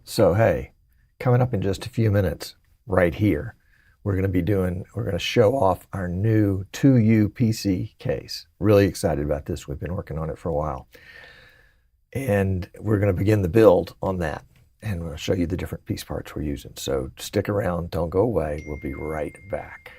So, hey, coming up in just a few minutes, right here, we're going to show off our new 2U PC case. Really excited about this. We've been working on it for a while. And we're going to begin the build on that. And we'll show you the different piece parts we're using. So stick around, don't go away. We'll be right back.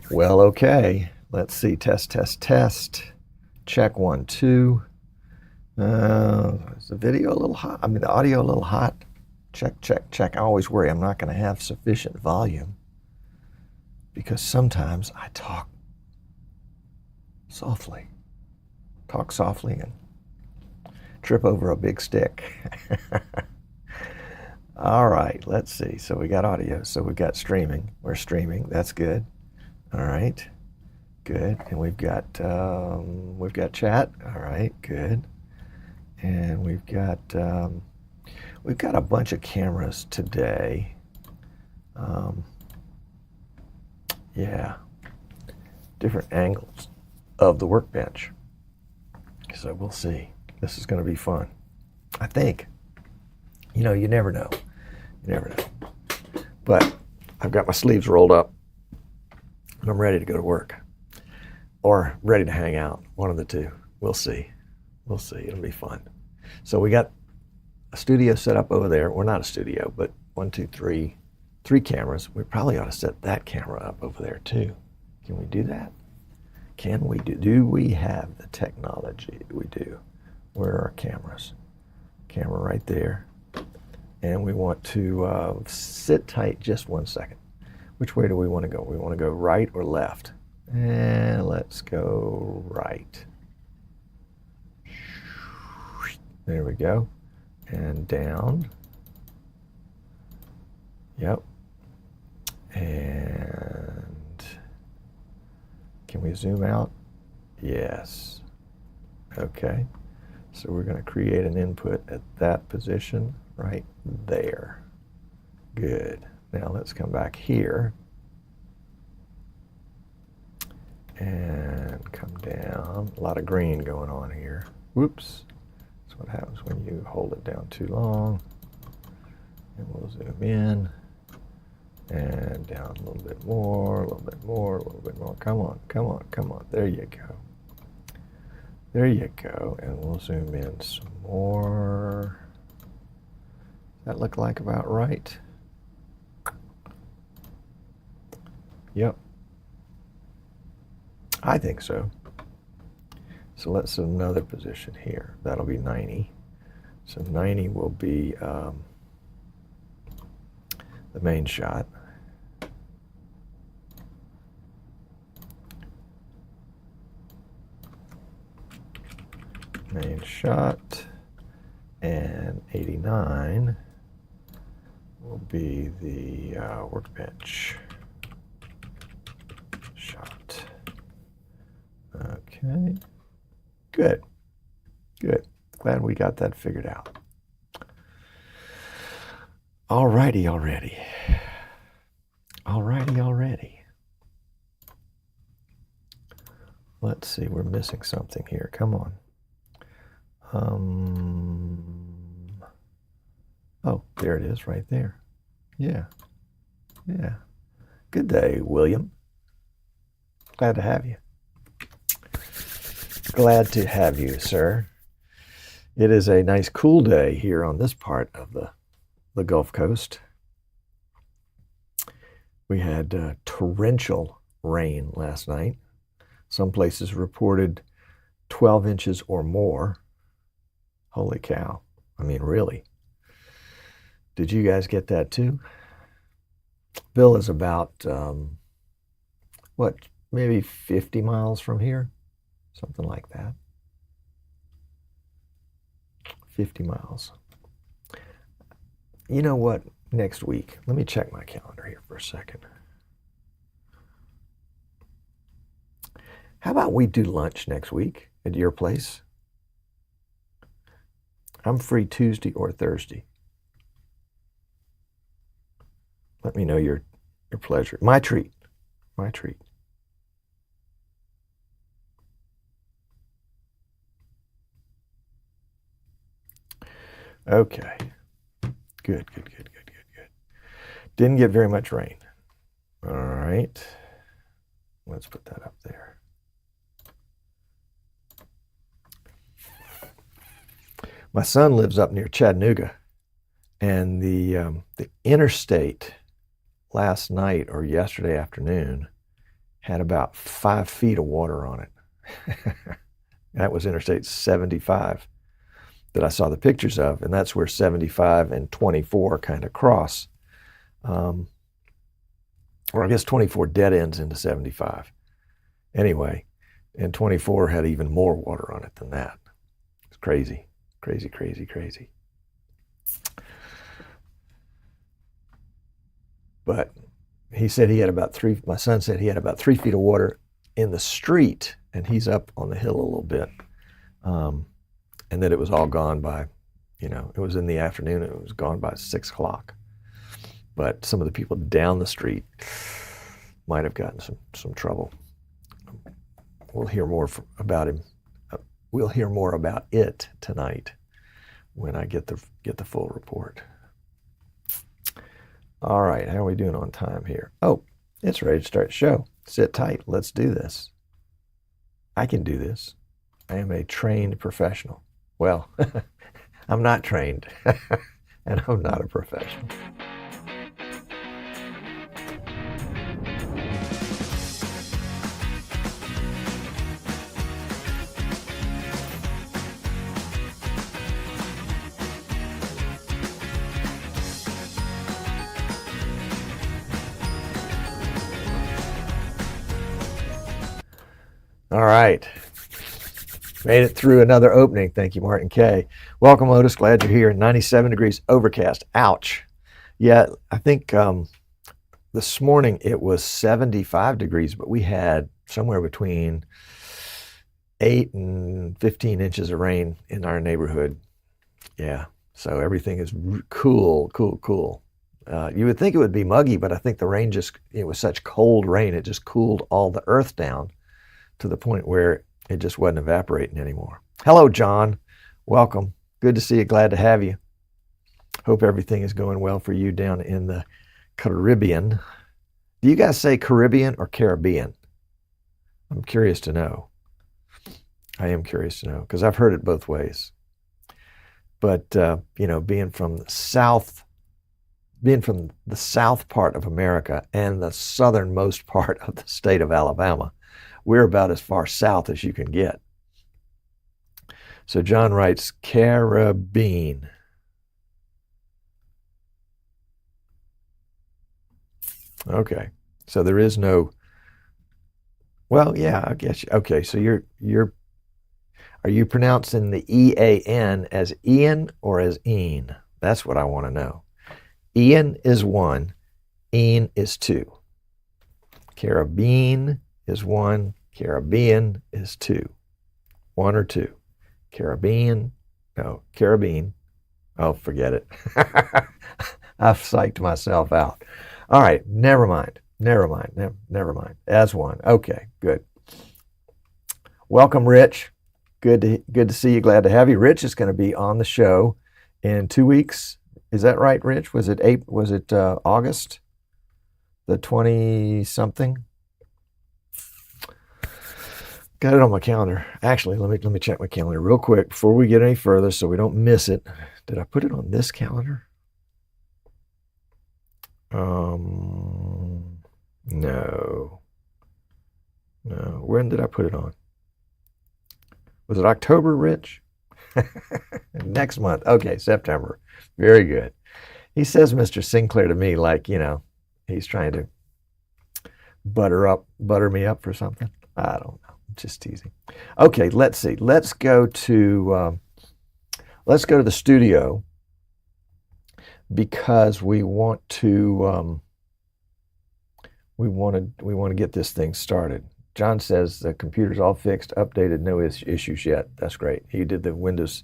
Well, okay. Let's see. Test, test, test. Check 1, 2. Is the video a little hot? I mean, the audio a little hot? Check, check, check. I always worry I'm not going to have sufficient volume because sometimes I talk softly. Talk softly and trip over a big stick. All right, let's see. So we got audio. So we got streaming. We're streaming. That's good. All right, good. And we've got chat. All right, good. And we've got a bunch of cameras today. Yeah, different angles of the workbench. So we'll see. This is going to be fun. I think. You know, you never know. You never know. But I've got my sleeves rolled up. And I'm ready to go to work. Or ready to hang out. One of the two. We'll see. We'll see. It'll be fun. So we got a studio set up over there. Well, not a studio, but 1, 2, 3. 3 cameras. We probably ought to set that camera up over there too. Can we do that? Can we do we have the technology? We do. Where are our cameras? Camera right there. And we want to sit tight just 1 second. Which way do we want to go? We want to go right or left? And let's go right. There we go. And down. Yep. And can we zoom out? Yes. Okay. So we're going to create an input at that position right there. Good. Now let's come back here and come down. A lot of green going on here. Whoops. That's what happens when you hold it down too long. And we'll zoom in and down a little bit more, a little bit more, a little bit more. Come on, come on, come on. There you go. There you go. And we'll zoom in some more. Does that look like about right? Yep. I think so. So let's set another position here. That'll be 90. So 90 will be the main shot. Main shot. And 89 will be the workbench shot. Okay. Good. Good. Glad we got that figured out. Alrighty already. Alrighty already. Let's see, we're missing something here. Come on. Oh, there it is right there. Yeah. Yeah. Good day, William. Glad to have you. Glad to have you, sir. It is a nice cool day here on this part of the Gulf Coast. We had torrential rain last night. Some places reported 12 inches or more. Holy cow. I mean, really. Did you guys get that too? Bill is about, maybe 50 miles from here? Something like that. 50 miles. You know what? Next week, let me check my calendar here for a second. How about we do lunch next week at your place? I'm free Tuesday or Thursday. Let me know your pleasure. My treat. My treat. Okay. Good. Didn't get very much rain. All right. Let's put that up there. My son lives up near Chattanooga, and the interstate last night or yesterday afternoon had about 5 feet of water on it. That was Interstate 75 that I saw the pictures of, and that's where 75 and 24 kind of cross. Or I guess 24 dead ends into 75. Anyway, and 24 had even more water on it than that. It's crazy, crazy, crazy, crazy. But he said he had about my son said he had about 3 feet of water in the street, and he's up on the hill a little bit. And that it was all gone by, it was in the afternoon, and it was gone by 6 o'clock. But some of the people down the street might have gotten some trouble. We'll hear more about him. We'll hear more about it tonight when I get the full report. All right, how are we doing on time here? Oh, it's ready to start the show. Sit tight. Let's do this. I can do this. I am a trained professional. Well, I'm not trained, and I'm not a professional. All right. Made it through another opening. Thank you, Martin K. Welcome, Otis. Glad you're here. 97 degrees overcast. Ouch. Yeah, I think this morning it was 75 degrees, but we had somewhere between 8 and 15 inches of rain in our neighborhood. Yeah, so everything is cool, cool, cool. You would think it would be muggy, but I think the rain it was such cold rain, it just cooled all the earth down to the point where it just wasn't evaporating anymore. Hello, John. Welcome. Good to see you. Glad to have you. Hope everything is going well for you down in the Caribbean. Do you guys say Caribbean or Caribbean? I'm curious to know. I am curious to know because I've heard it both ways. But, being from the south part of America and the southernmost part of the state of Alabama, we're about as far south as you can get. So John writes, Caribbean. Okay, so there is no, well, yeah, I guess, okay, so are you pronouncing the E-A-N as Ian or as Een? That's what I want to know. Ian is 1, Een is 2. Caribbean is 1, Caribbean is 2. 1 or 2. Caribbean, no, Caribbean. Oh, forget it. I've psyched myself out. All right, never mind. As 1. Okay, good. Welcome, Rich. Good to see you. Glad to have you. Rich is going to be on the show in 2 weeks. Is that right, Rich? Was it August the 20-something? Got it on my calendar. Actually, let me check my calendar real quick before we get any further so we don't miss it. Did I put it on this calendar? No. When did I put it on? Was it October, Rich? Next month. Okay, September. Very good. He says Mr. Sinclair to me like, he's trying to butter me up for something. I don't know. Just teasing. Okay, let's see. Let's go to the studio because we want to get this thing started. John says the computer's all fixed, updated, no issues yet. That's great. He did the Windows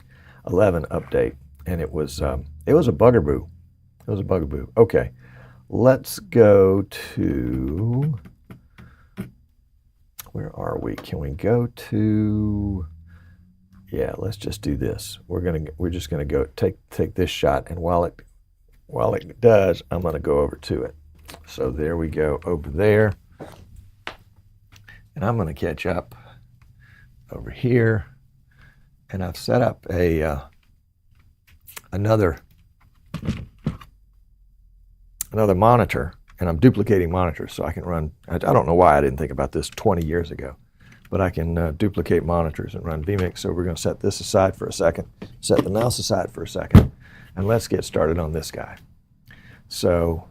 11 update, and it was a bugaboo. It was a bugaboo. Okay, let's go to, where are we? Can we go to, yeah, let's just do this. We're just gonna go take this shot, and while it does, I'm gonna go over to it. So there we go over there. And I'm going to catch up over here. And I've set up a another monitor, and I'm duplicating monitors so I can run, I don't know why I didn't think about this 20 years ago, but I can duplicate monitors and run vMix. So we're going to set this aside for a second, set the mouse aside for a second, and let's get started on this guy. So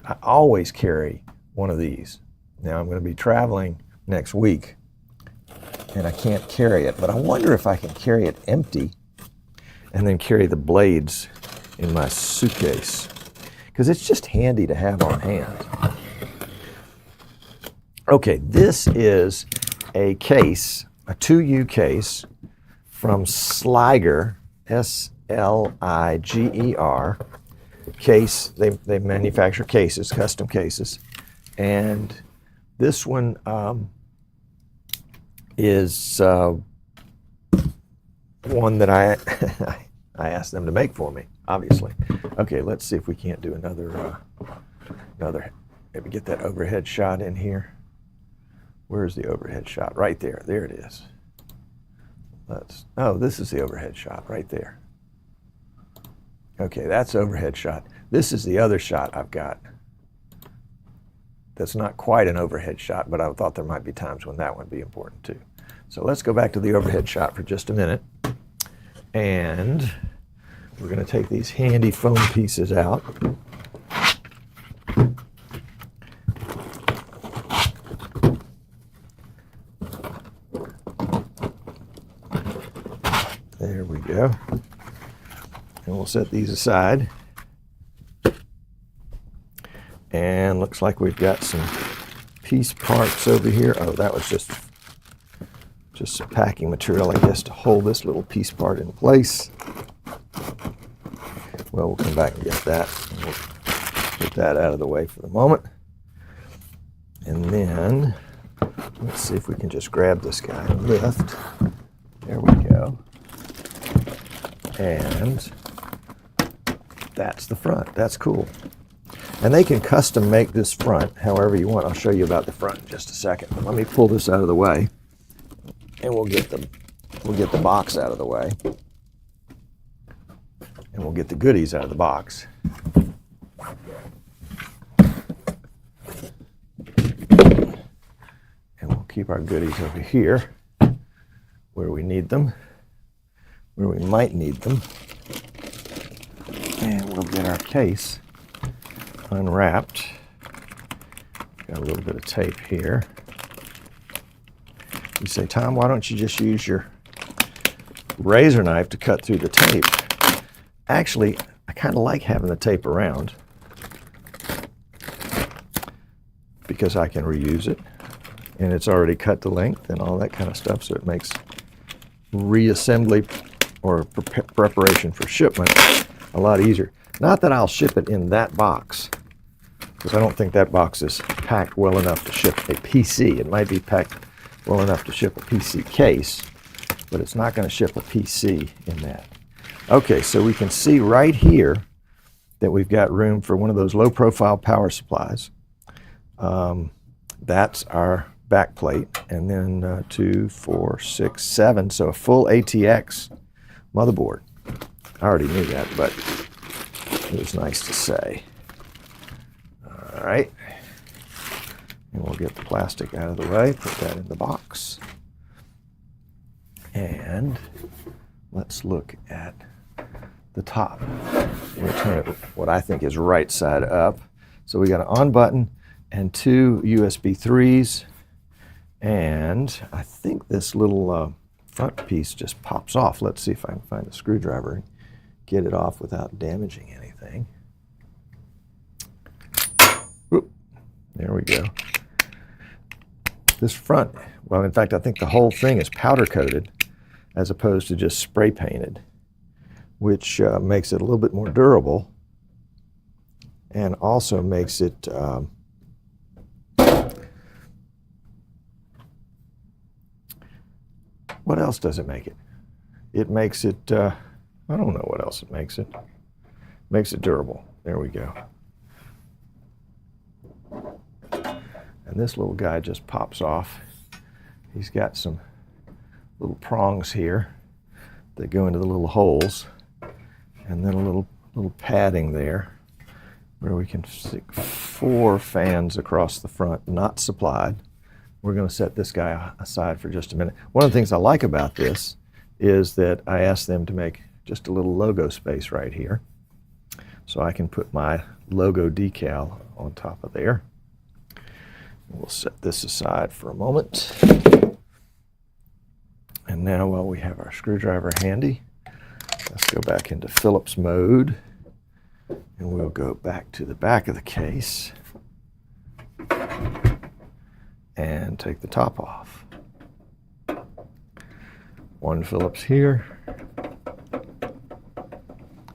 I always carry one of these. Now I'm going to be traveling next week, and I can't carry it, but I wonder if I can carry it empty and then carry the blades in my suitcase, because it's just handy to have on hand. Okay, this is a case, a 2U case from Sliger, S-L-I-G-E-R. Case, they manufacture cases, custom cases, and this one is one that I asked them to make for me, obviously. Okay, let's see if we can't do another, maybe get that overhead shot in here. Where's the overhead shot? Right there. There it is. Oh, this is the overhead shot right there. Okay, that's overhead shot. This is the other shot I've got. That's not quite an overhead shot, but I thought there might be times when that would be important too. So let's go back to the overhead shot for just a minute. And we're going to take these handy foam pieces out. There we go. And we'll set these aside. And looks like we've got some piece parts over here. Oh, that was just some packing material, I guess, to hold this little piece part in place. Well, we'll come back and get that. And we'll put that out of the way for the moment. And then, let's see if we can just grab this guy and lift. There we go. And that's the front. That's cool. And they can custom make this front however you want. I'll show you about the front in just a second. But let me pull this out of the way, and we'll get the box out of the way, and we'll get the goodies out of the box. And we'll keep our goodies over here where we need them, where we might need them. And we'll get our case unwrapped. Got a little bit of tape here. You say, Tom, why don't you just use your razor knife to cut through the tape? Actually, I kind of like having the tape around because I can reuse it, and it's already cut to length and all that kind of stuff, so it makes reassembly or preparation for shipment a lot easier. Not that I'll ship it in that box, because I don't think that box is packed well enough to ship a PC. It might be packed well enough to ship a PC case, but it's not going to ship a PC in that. Okay, so we can see right here that we've got room for one of those low-profile power supplies. That's our back plate, and then 2, 4, 6, 7, so a full ATX motherboard. I already knew that, but it was nice to say. All right, and we'll get the plastic out of the way, put that in the box. And let's look at the top. We'll turn it what I think is right side up. So we got an on button and 2 USB 3s. And I think this little front piece just pops off. Let's see if I can find a screwdriver and get it off without damaging anything. Oop, there we go. This front, well, in fact, I think the whole thing is powder coated as opposed to just spray painted, which makes it a little bit more durable and also makes it what else does it make it? It makes it, I don't know what else it makes it. Makes it durable. There we go. And this little guy just pops off. He's got some little prongs here that go into the little holes. and then a little padding there where we can stick 4 fans across the front, not supplied. We're going to set this guy aside for just a minute. One of the things I like about this is that I asked them to make just a little logo space right here, so I can put my logo decal on top of there. We'll set this aside for a moment. And now, while we have our screwdriver handy, let's go back into Phillips mode, and we'll go back to the back of the case and take the top off. 1 Phillips here.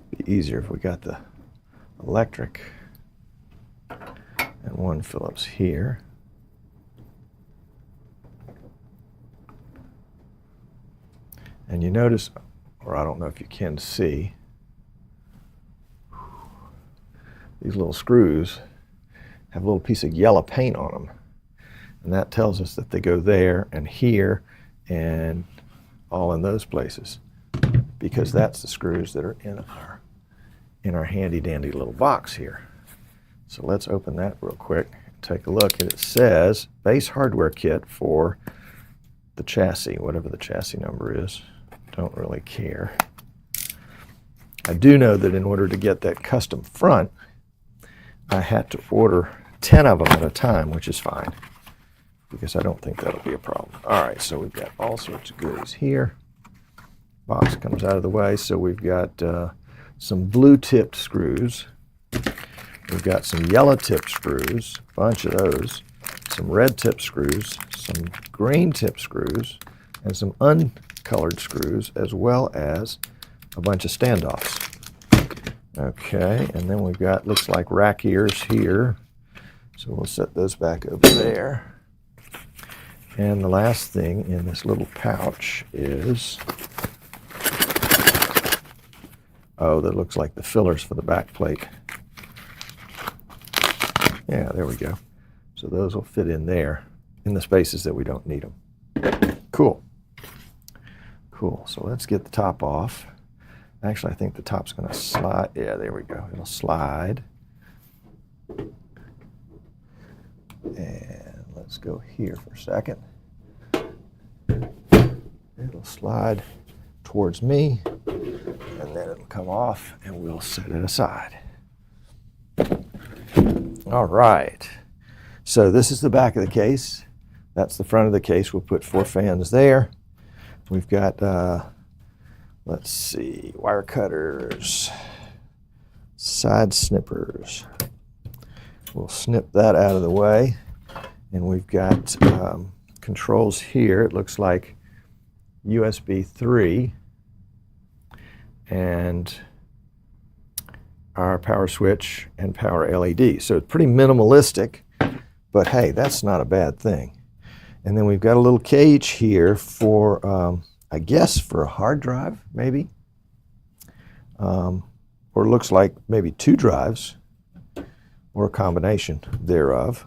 Be easier if we got the electric. And 1 Phillips here. And you notice, or I don't know if you can see, these little screws have a little piece of yellow paint on them. And that tells us that they go there and here and all in those places, because that's the screws that are in our handy dandy little box here. So let's open that real quick and take a look. And it says base hardware kit for the chassis, whatever the chassis number is. Don't really care. I do know that in order to get that custom front, I had to order 10 of them at a time, which is fine, because I don't think that'll be a problem. All right, so we've got all sorts of goodies here. Box comes out of the way, so we've got some blue-tipped screws. We've got some yellow-tipped screws, a bunch of those, some red-tipped screws, some green-tipped screws, and some uncolored screws, as well as a bunch of standoffs. Okay, and then we've got, looks like rack ears here. So we'll set those back over there. And the last thing in this little pouch is, oh, that looks like the fillers for the back plate. Yeah, there we go. So those will fit in there, in the spaces that we don't need them. Cool. Cool, so let's get the top off. Actually, I think the top's going to slide. Yeah, there we go. It'll slide. And let's go here for a second. It'll slide towards me, and then it'll come off, and we'll set it aside. All right. So this is the back of the case. That's the front of the case. We'll put 4 fans there. We've got, let's see, wire cutters, side snippers. We'll snip that out of the way. And we've got controls here. It looks like USB 3 and our power switch and power LED. So it's pretty minimalistic, but hey, that's not a bad thing. And then we've got a little cage here for, I guess, for a hard drive, maybe. Or it looks like maybe 2 drives, or a combination thereof.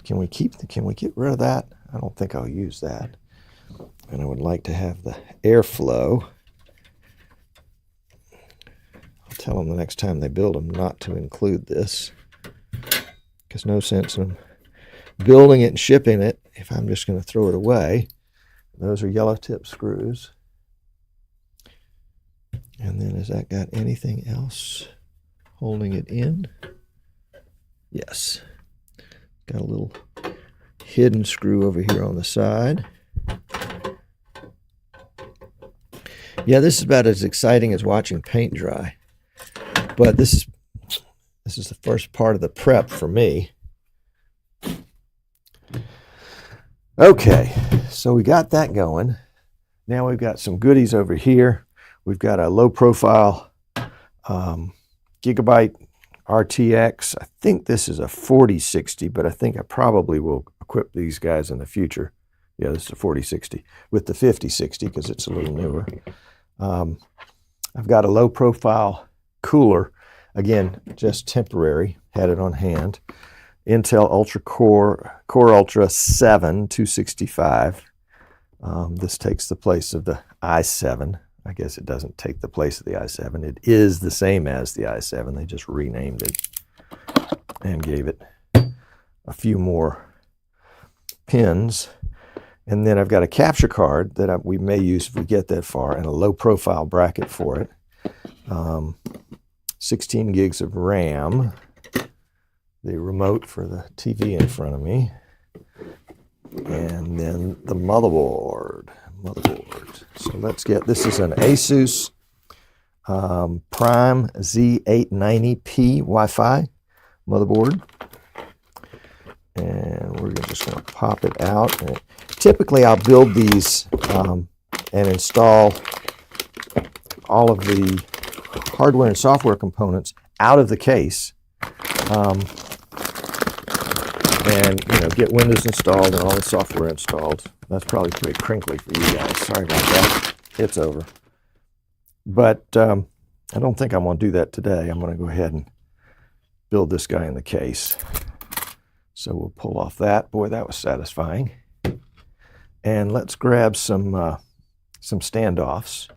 Can we get rid of that? I don't think I'll use that. And I would like to have the airflow. I'll tell them the next time they build them not to include this, because no sense in building it and shipping it if I'm just going to throw it away. Those are yellow tip screws. And then has that got anything else holding it in? Yes. Got a little hidden screw over here on the side. Yeah, this is about as exciting as watching paint dry. But this is the first part of the prep for me. Okay, so we got that going. Now we've got some goodies over here. We've got a low profile Gigabyte RTX. I think this is a 4060, but I think I probably will equip these guys in the future. Yeah, this is a 4060 with the 5060 because it's a little newer. I've got a low profile cooler, again, just temporary, had it on hand. Intel Ultra Core Ultra 7 265. This takes the place of the i7. I guess it doesn't take the place of the i7. It is the same as the i7. They just renamed it and gave it a few more pins. And then I've got a capture card that we may use if we get that far, and a low profile bracket for it. 16 gigs of RAM, the remote for the TV in front of me, and then the motherboard. So let's get, this is an Asus Prime Z890P Wi-Fi motherboard. And we're just going to pop it out. And typically I'll build these and install all of the hardware and software components out of the case, and get Windows installed and all the software installed. That's probably pretty crinkly for you guys. Sorry about that. It's over. But I don't think I'm going to do that today. I'm going to go ahead and build this guy in the case. So we'll pull off that. Boy, that was satisfying. And let's grab some standoffs.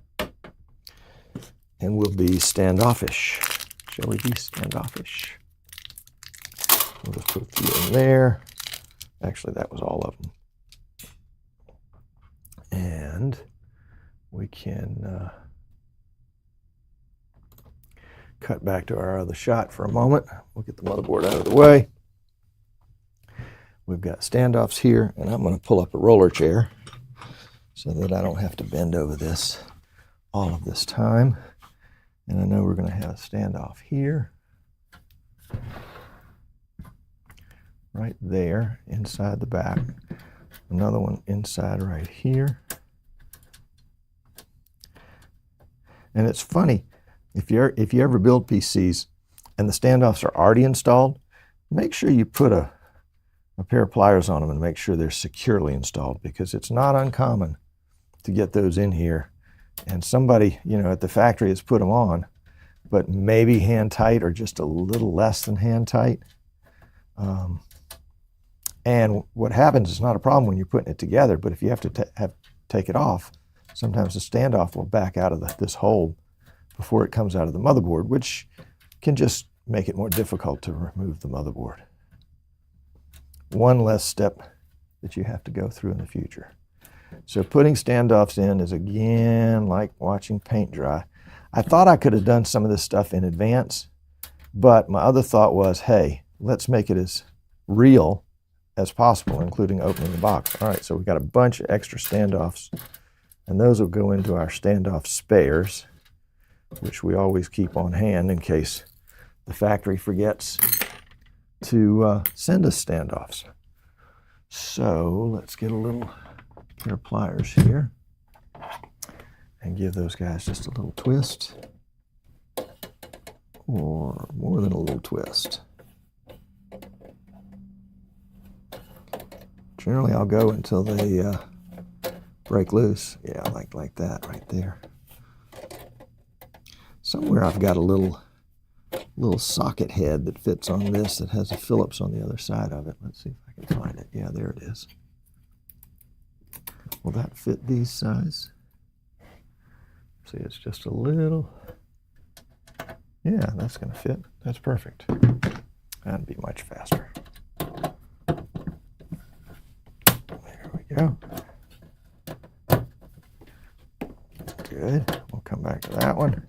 And we'll be standoffish. Shall we be standoffish? We'll just put a few in there. Actually, that was all of them. And we can cut back to our other shot for a moment. We'll get the motherboard out of the way. We've got standoffs here, and I'm going to pull up a roller chair so that I don't have to bend over this all of this time. And I know we're going to have a standoff here, right there, inside the back. Another one inside right here. And it's funny, if you ever build PCs and the standoffs are already installed, make sure you put a pair of pliers on them and make sure they're securely installed, because it's not uncommon to get those in here and somebody, at the factory has put them on, but maybe hand tight or just a little less than hand tight. And what happens is not a problem when you're putting it together, but if you have to take it off, sometimes the standoff will back out of this hole before it comes out of the motherboard, which can just make it more difficult to remove the motherboard. One less step that you have to go through in the future. So putting standoffs in is, again, like watching paint dry. I thought I could have done some of this stuff in advance, but my other thought was, hey, let's make it as real as possible, including opening the box. All right, so we've got a bunch of extra standoffs, and those will go into our standoff spares, which we always keep on hand in case the factory forgets to send us standoffs. So let's get a little pair of pliers here and give those guys just a little twist, or more than a little twist. Generally, I'll go until they break loose. Yeah, like that right there. Somewhere I've got a little socket head that fits on this that has a Phillips on the other side of it. Let's see if I can find it. Yeah, there it is. Will that fit these size? See, it's just a little. Yeah, that's going to fit. That's perfect. That'd be much faster. There we go. Good. We'll come back to that one.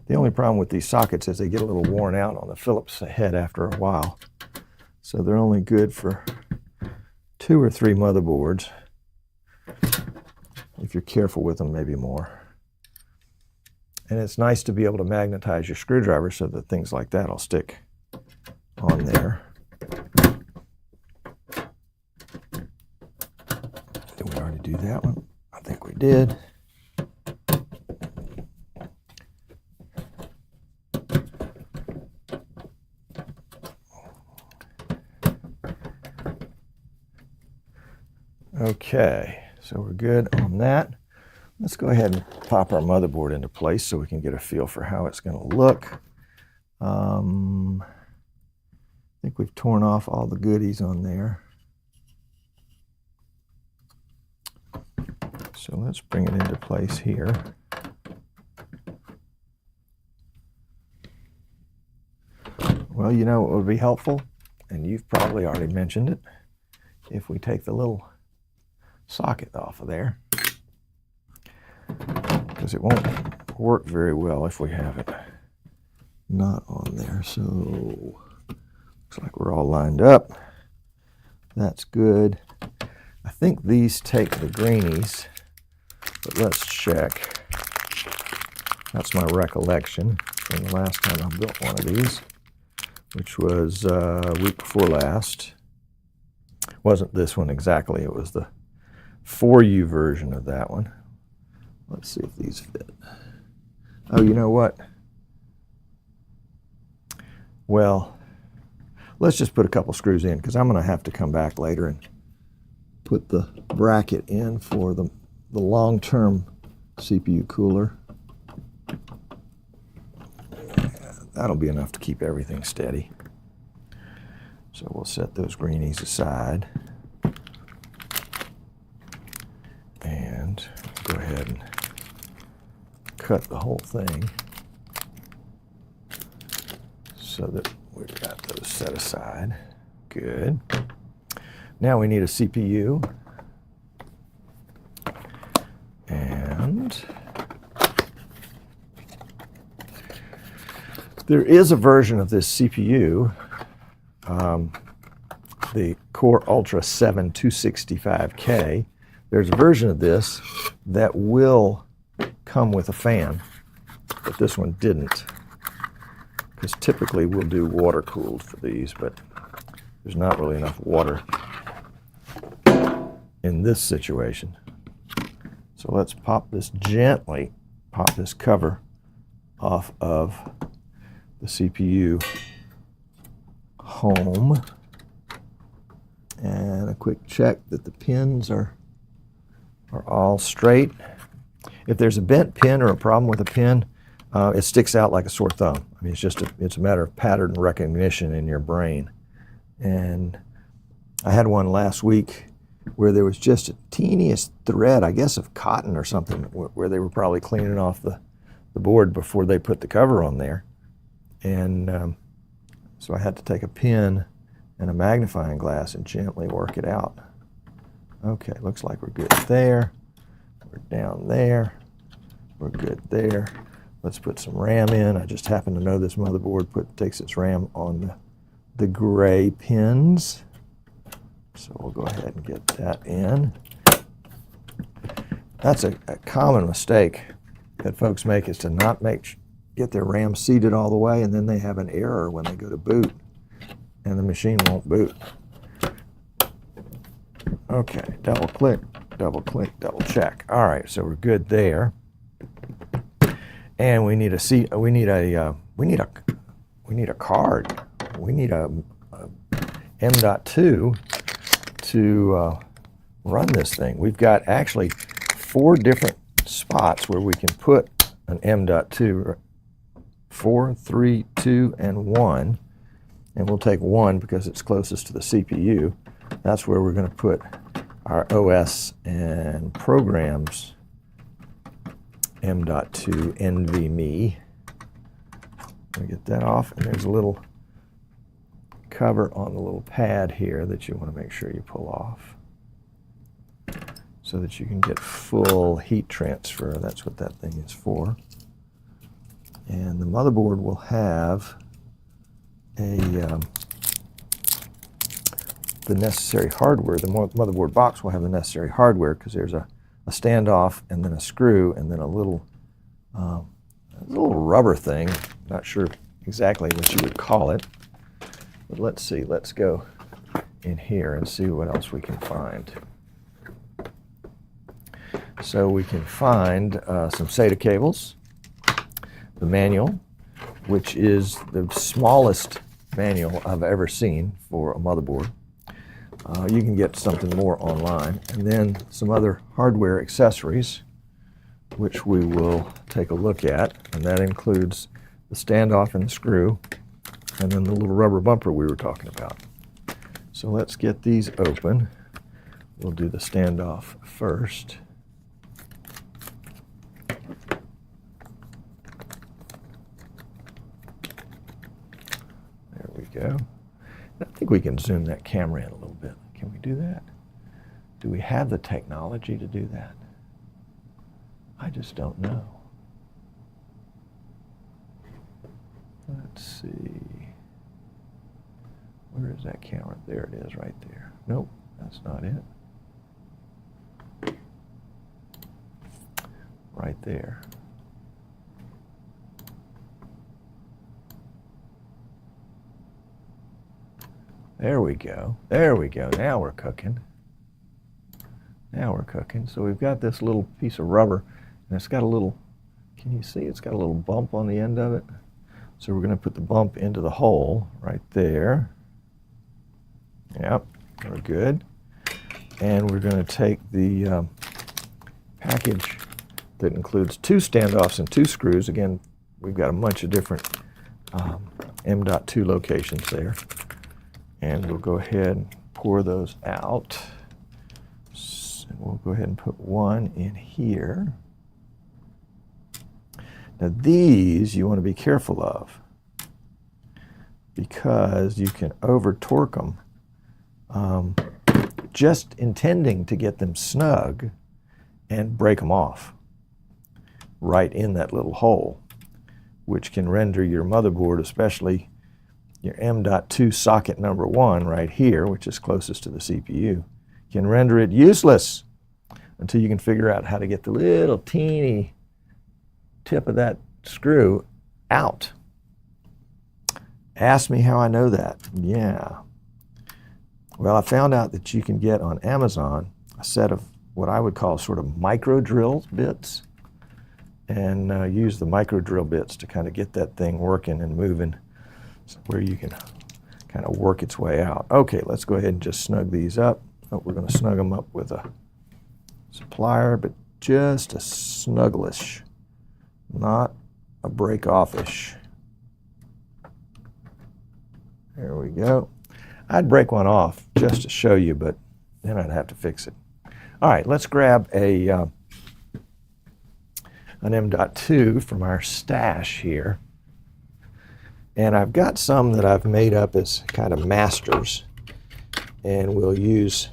The only problem with these sockets is they get a little worn out on the Phillips head after a while. So they're only good for 2 or 3 motherboards. If you're careful with them, maybe more. And it's nice to be able to magnetize your screwdriver so that things like that will stick on there. Did we already do that one? I think we did. Okay, so we're good on that. Let's go ahead and pop our motherboard into place so we can get a feel for how it's going to look. I think we've torn off all the goodies on there. So let's bring it into place here. Well, you know what would be helpful, and you've probably already mentioned it, if we take the little socket off of there, because it won't work very well if we have it not on there. So looks like we're all lined up. That's good. I think these take the greenies, but let's check. That's my recollection from the last time I built one of these, which was a week before last. Wasn't this one exactly, it was the 4U version of that one. Let's see if these fit. Oh, you know what? Well, let's just put a couple screws in, because I'm going to have to come back later and put the bracket in for the long-term CPU cooler. That'll be enough to keep everything steady. So we'll set those greenies aside. And go ahead and cut the whole thing so that we've got those set aside. Good. Now we need a CPU. And there is a version of this CPU, the Core Ultra 7 265K. There's a version of this that will come with a fan, but this one didn't, because typically we'll do water cooled for these, but there's not really enough water in this situation. So let's gently pop this cover off of the CPU home, and a quick check that the pins are all straight. If there's a bent pin or a problem with a pin, it sticks out like a sore thumb. I mean, it's a matter of pattern recognition in your brain. And I had one last week where there was just a teeniest thread, I guess of cotton or something, where they were probably cleaning off the board before they put the cover on there. And so I had to take a pin and a magnifying glass and gently work it out. Okay, looks like we're good there. We're down there. We're good there. Let's put some RAM in. I just happen to know this motherboard takes its RAM on the gray pins. So we'll go ahead and get that in. That's a common mistake that folks make, is to not get their RAM seated all the way, and then they have an error when they go to boot, and the machine won't boot. Okay, double click, double check. All right, so we're good there. And we need a card. We need a M.2 to run this thing. We've got actually 4 different spots where we can put an M.2, 4, 3, 2, and 1. And we'll take 1 because it's closest to the CPU. That's where we're going to put our OS and programs M.2 NVMe. Let me get that off, and there's a little cover on the little pad here that you want to make sure you pull off so that you can get full heat transfer. That's what that thing is for. And the motherboard will have the necessary hardware. The motherboard box will have the necessary hardware, because there's a standoff and then a screw and then a little rubber thing. Not sure exactly what you would call it, but let's see. Let's go in here and see what else we can find. So we can find some SATA cables, the manual, which is the smallest manual I've ever seen for a motherboard. You can get something more online, and then some other hardware accessories, which we will take a look at, and that includes the standoff and the screw, and then the little rubber bumper we were talking about. So let's get these open. We'll do the standoff first. go. I think we can zoom that camera in a little bit. Can we do that? Do we have the technology to do that? I just don't know. Let's see. Where is that camera? There it is, right there. Nope, that's not it. Right there. There we go. There we go. Now we're cooking. Now we're cooking. So we've got this little piece of rubber, and it's got a little, can you see? It's got a little bump on the end of it. So we're going to put the bump into the hole right there. Yep, we're good. And we're going to take the package that includes 2 standoffs and 2 screws. Again, we've got a bunch of different M.2 locations there. And we'll go ahead and pour those out. So we'll go ahead and put one in here. Now these you want to be careful of because you can over torque them just intending to get them snug and break them off right in that little hole, which can render your motherboard, especially your M.2 socket number 1 right here, which is closest to the CPU, can render it useless until you can figure out how to get the little teeny tip of that screw out. Ask me how I know that. Yeah. Well, I found out that you can get on Amazon a set of what I would call sort of micro drill bits, and use the micro drill bits to kind of get that thing working and moving, where you can kind of work its way out. Okay, let's go ahead and just snug these up. Oh, we're going to snug them up with a plier, but just a snugglish, not a break-off-ish. There we go. I'd break one off just to show you, but then I'd have to fix it. All right, let's grab an M.2 from our stash here. And I've got some that I've made up as kind of masters, and we'll use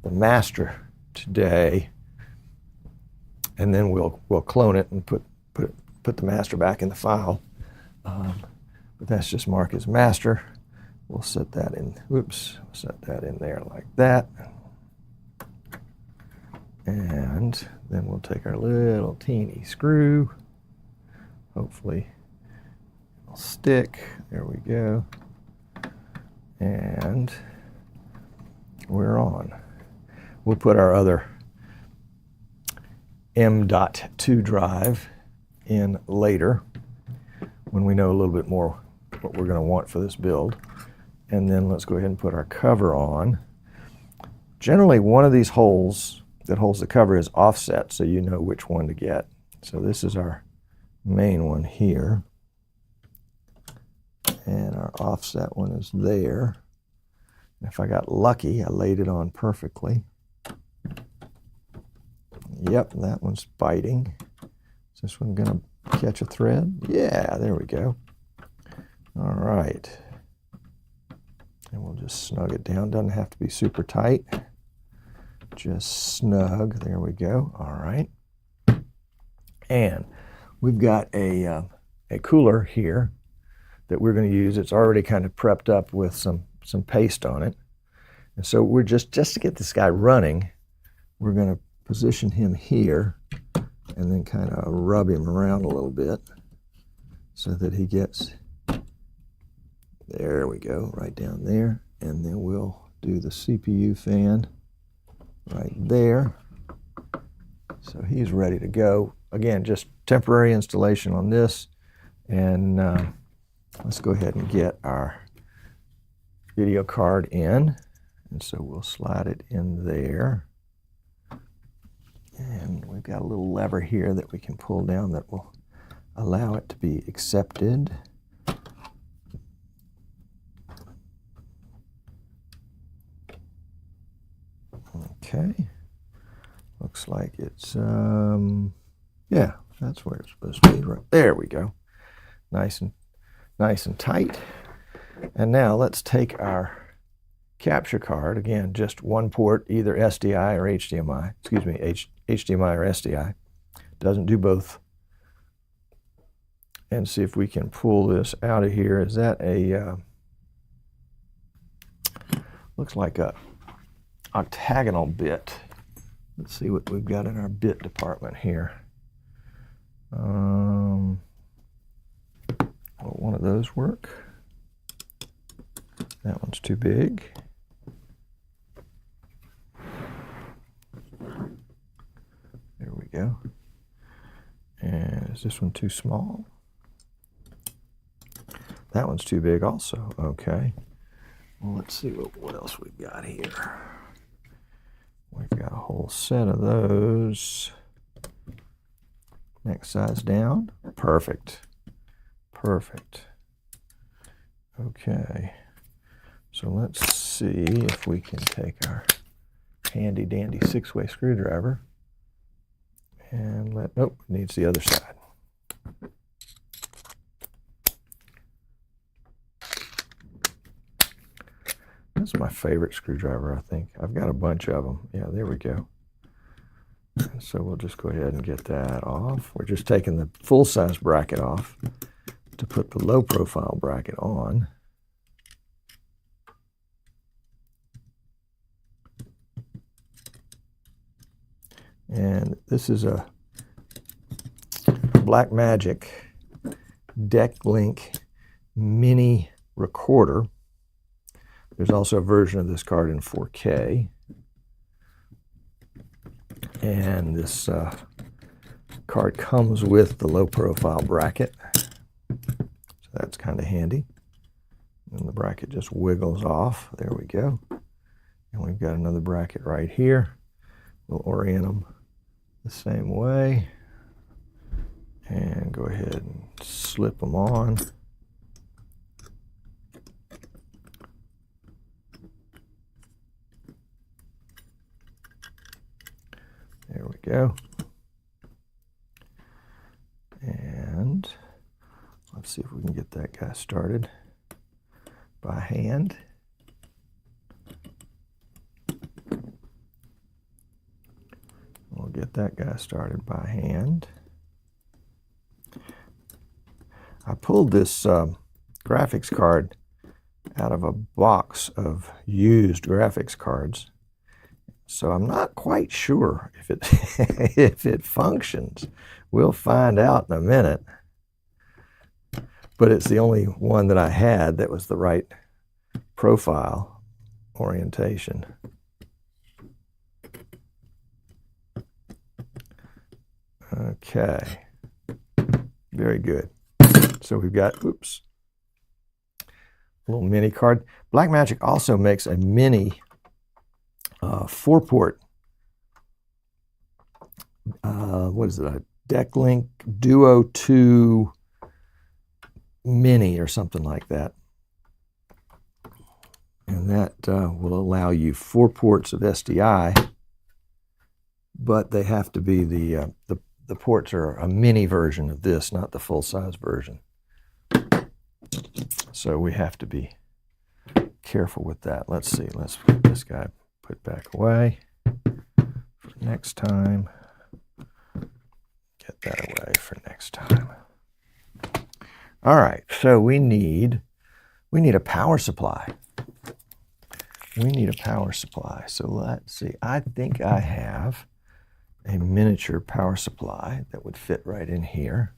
the master today, and then we'll clone it and put the master back in the file. But that's just marked as master. We'll set that in. Whoops, set that in there like that, and then we'll take our little teeny screw. Hopefully stick. There we go. And we're on. We'll put our other M.2 drive in later when we know a little bit more what we're going to want for this build. And then let's go ahead and put our cover on. Generally, one of these holes that holds the cover is offset, so you know which one to get. So this is our main one here. And our offset one is there. And if I got lucky, I laid it on perfectly. Yep, that one's biting. Is this one gonna catch a thread? Yeah, there we go. All right. And we'll just snug it down. Doesn't have to be super tight. Just snug. There we go. All right. And we've got a cooler here that we're going to use. It's already kind of prepped up with some paste on it. And so we're just to get this guy running, we're going to position him here and then kind of rub him around a little bit so that he gets, there we go, right down there. And then we'll do the CPU fan right there. So he's ready to go. Again, just temporary installation on this. And let's go ahead and get our video card in. And so we'll slide it in there. And we've got a little lever here that we can pull down that will allow it to be accepted. Okay. Looks like it's, yeah, that's where it's supposed to be. Right there we go. Nice and tight. And now let's take our capture card, again, just one port, either SDI or HDMI, excuse me, HDMI or SDI. Doesn't do both. And see if we can pull this out of here. Is that a, looks like a octagonal bit. Let's see what we've got in our bit department here. Will one of those work? That one's too big. There we go. And is this one too small? That one's too big also. Okay. Well, let's see what else we've got here. We've got a whole set of those. Next size down. Perfect. Perfect. Okay. So let's see if we can take our handy dandy 6-way screwdriver and nope, needs the other side. That's my favorite screwdriver, I think. I've got a bunch of them. Yeah, there we go. And so we'll just go ahead and get that off. We're just taking the full-size bracket off to put the low-profile bracket on. And this is a Blackmagic DeckLink mini recorder. There's also a version of this card in 4K. And this card comes with the low profile bracket. So that's kind of handy. And the bracket just wiggles off. There we go. And we've got another bracket right here. We'll orient them the same way. And go ahead and slip them on. There we go. And let's see if we can get that guy started by hand. We'll get that guy started by hand. I pulled this graphics card out of a box of used graphics cards. So I'm not quite sure if it if it functions. We'll find out in a minute. But it's the only one that I had that was the right profile orientation. Okay. Very good. So we've got, oops, a little mini card. Blackmagic also makes a mini 4-port, what is it, a DeckLink Duo 2 Mini or something like that. And that will allow you 4 ports of SDI, but they have to be the ports are a mini version of this, not the full-size version. So we have to be careful with that. Let's see, let's get this guy put back away for next time. Get that away for next time. All right, so we need a power supply. We need a power supply. So let's see, I think I have a miniature power supply that would fit right in here.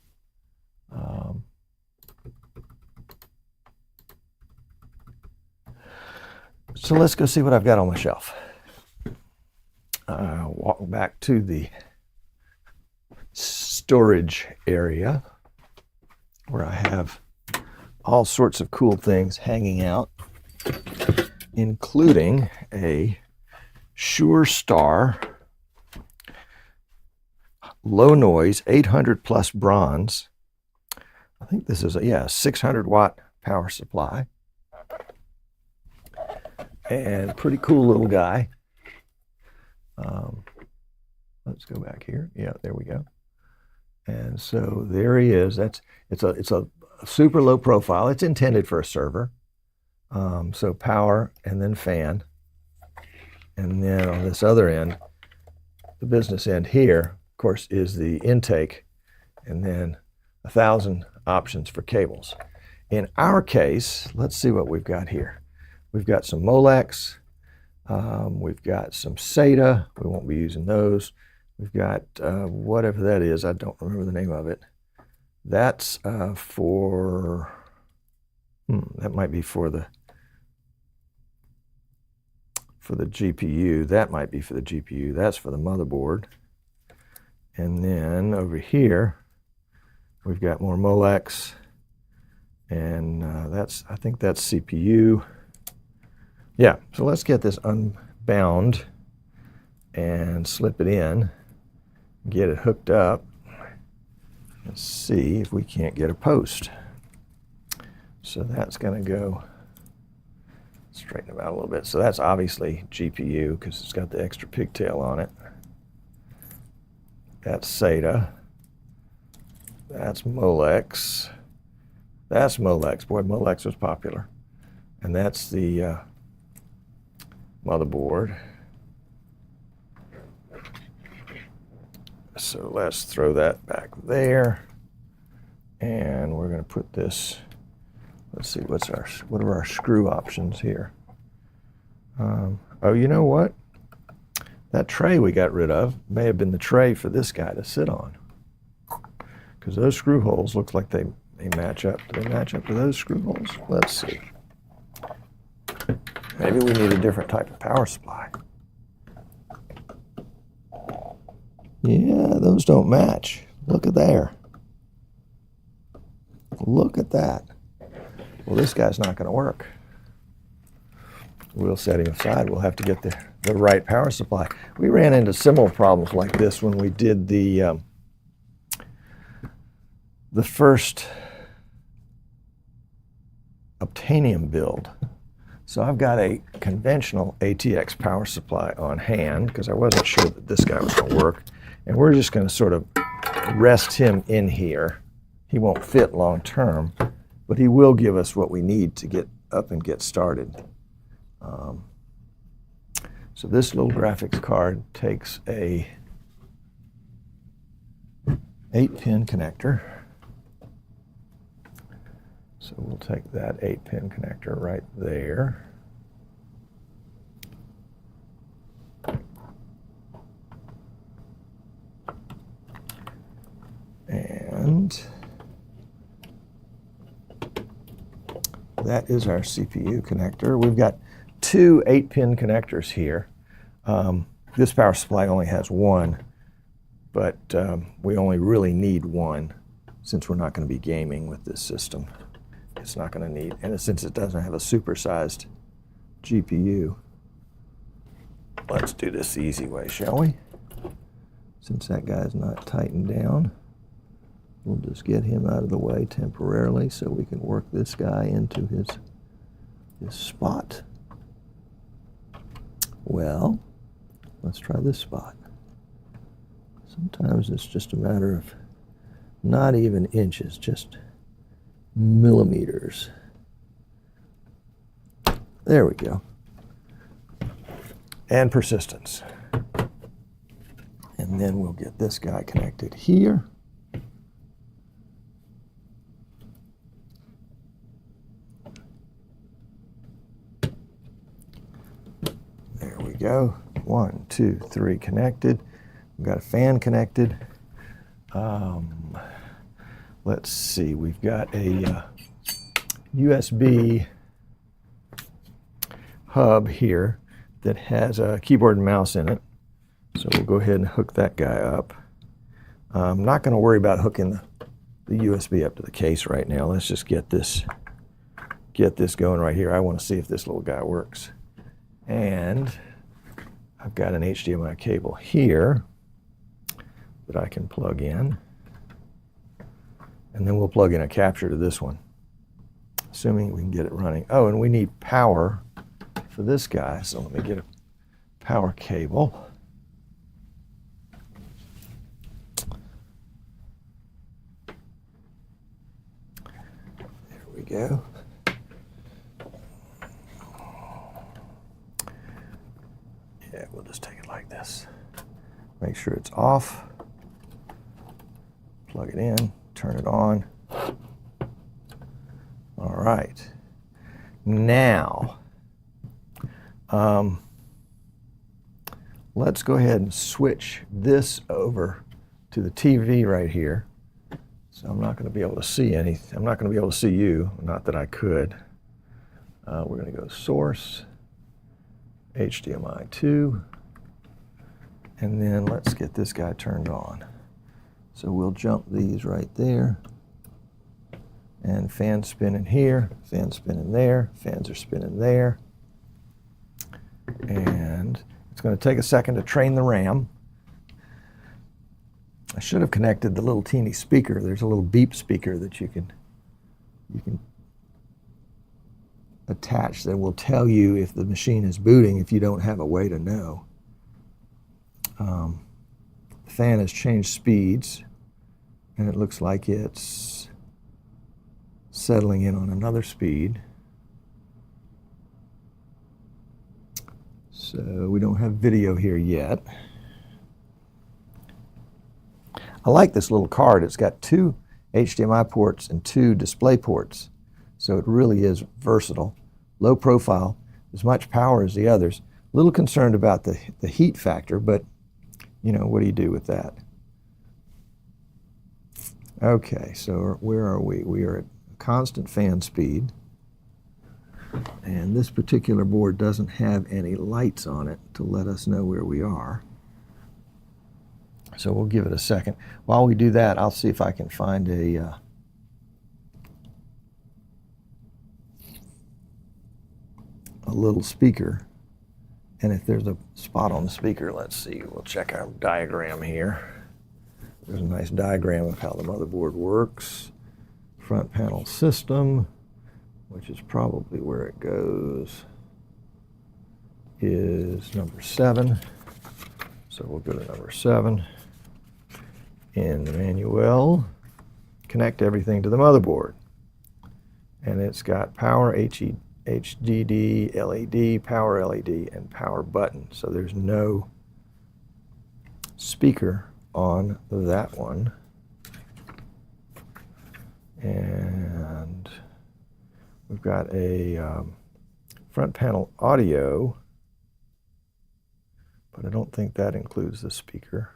So let's go see what I've got on my shelf. Walk back to the storage area where I have all sorts of cool things hanging out, including a Shure Star low noise 800 plus bronze. I think this is a 600 watt power supply. And pretty cool little guy. Let's go back here. Yeah, there we go. And so there he is. It's a super low profile. It's intended for a server. So power and then fan. And then on this other end, the business end here, of course, is the intake, and then 1,000 options for cables. In our case, let's see what we've got here. We've got some Molex, we've got some SATA, we won't be using those. We've got whatever that is, I don't remember the name of it. That's for, that might be for the GPU. That might be for the GPU. That's for the motherboard. And then over here, we've got more Molex, and I think that's CPU. Yeah, so let's get this unbound and slip it in, get it hooked up. Let's see if we can't get a post. So that's going to go, straighten them out a little bit. So that's obviously GPU because it's got the extra pigtail on it. That's SATA. That's Molex. That's Molex. Boy, Molex was popular. And that's the motherboard. So let's throw that back there. And we're going to put this, let's see, what are our screw options here? Oh, you know what? That tray we got rid of may have been the tray for this guy to sit on. Because those screw holes look like they match up. Do they match up to those screw holes? Let's see. Maybe we need a different type of power supply. Yeah, those don't match. Look at there. Look at that. Well, this guy's not going to work. We'll set him aside. We'll have to get the right power supply. We ran into similar problems like this when we did the first Obtanium build. So I've got a conventional ATX power supply on hand because I wasn't sure that this guy was going to work. And we're just going to sort of rest him in here. He won't fit long term, but he will give us what we need to get up and get started. So this little graphics card takes a 8-pin connector. So we'll take that 8-pin connector right there. And that is our CPU connector. We've got two 8-pin connectors here. This power supply only has one, but we only really need one since we're not going to be gaming with this system. It's not going to need, and since it doesn't have a supersized GPU, let's do this the easy way, shall we? Since that guy's not tightened down, we'll just get him out of the way temporarily so we can work this guy into his spot. Well, let's try this spot. Sometimes it's just a matter of not even inches, just millimeters. There we go. And persistence. And then we'll get this guy connected here. There we go. 1, 2, 3 connected. We've got a fan connected. Let's see, we've got a USB hub here that has a keyboard and mouse in it. So we'll go ahead and hook that guy up. I'm not going to worry about hooking the USB up to the case right now. Let's just get this going right here. I want to see if this little guy works. And I've got an HDMI cable here that I can plug in. And then we'll plug in a capture to this one, assuming we can get it running. Oh, and we need power for this guy, so let me get a power cable. There we go. Make sure it's off. Plug it in, turn it on. All right. Now, let's go ahead and switch this over to the TV right here. So I'm not going to be able to see anything. I'm not going to be able to see you, not that I could. We're going to go source, HDMI 2, and then let's get this guy turned on. So we'll jump these right there, and fan spinning here, fan spinning there, fans are spinning there. And it's going to take a second to train the RAM. I should have connected the little teeny speaker. There's a little beep speaker that you can attach that will tell you if the machine is booting if you don't have a way to know. The fan has changed speeds, and it looks like it's settling in on another speed. So we don't have video here yet. I like this little card. It's got 2 HDMI ports and 2 display ports. So it really is versatile. Low profile, as much power as the others. A little concerned about the heat factor, but you know, what do you do with that? Okay, so where are we? We are at constant fan speed. And this particular board doesn't have any lights on it to let us know where we are. So we'll give it a second. While we do that, I'll see if I can find a little speaker. And if there's a spot on the speaker, let's see, we'll check our diagram here. There's a nice diagram of how the motherboard works. Front panel system, which is probably where it goes, is number 7. So we'll go to number 7. In the manual, connect everything to the motherboard. And it's got power, HDD, LED, power LED, and power button. So there's no speaker on that one. And we've got a front panel audio, but I don't think that includes the speaker.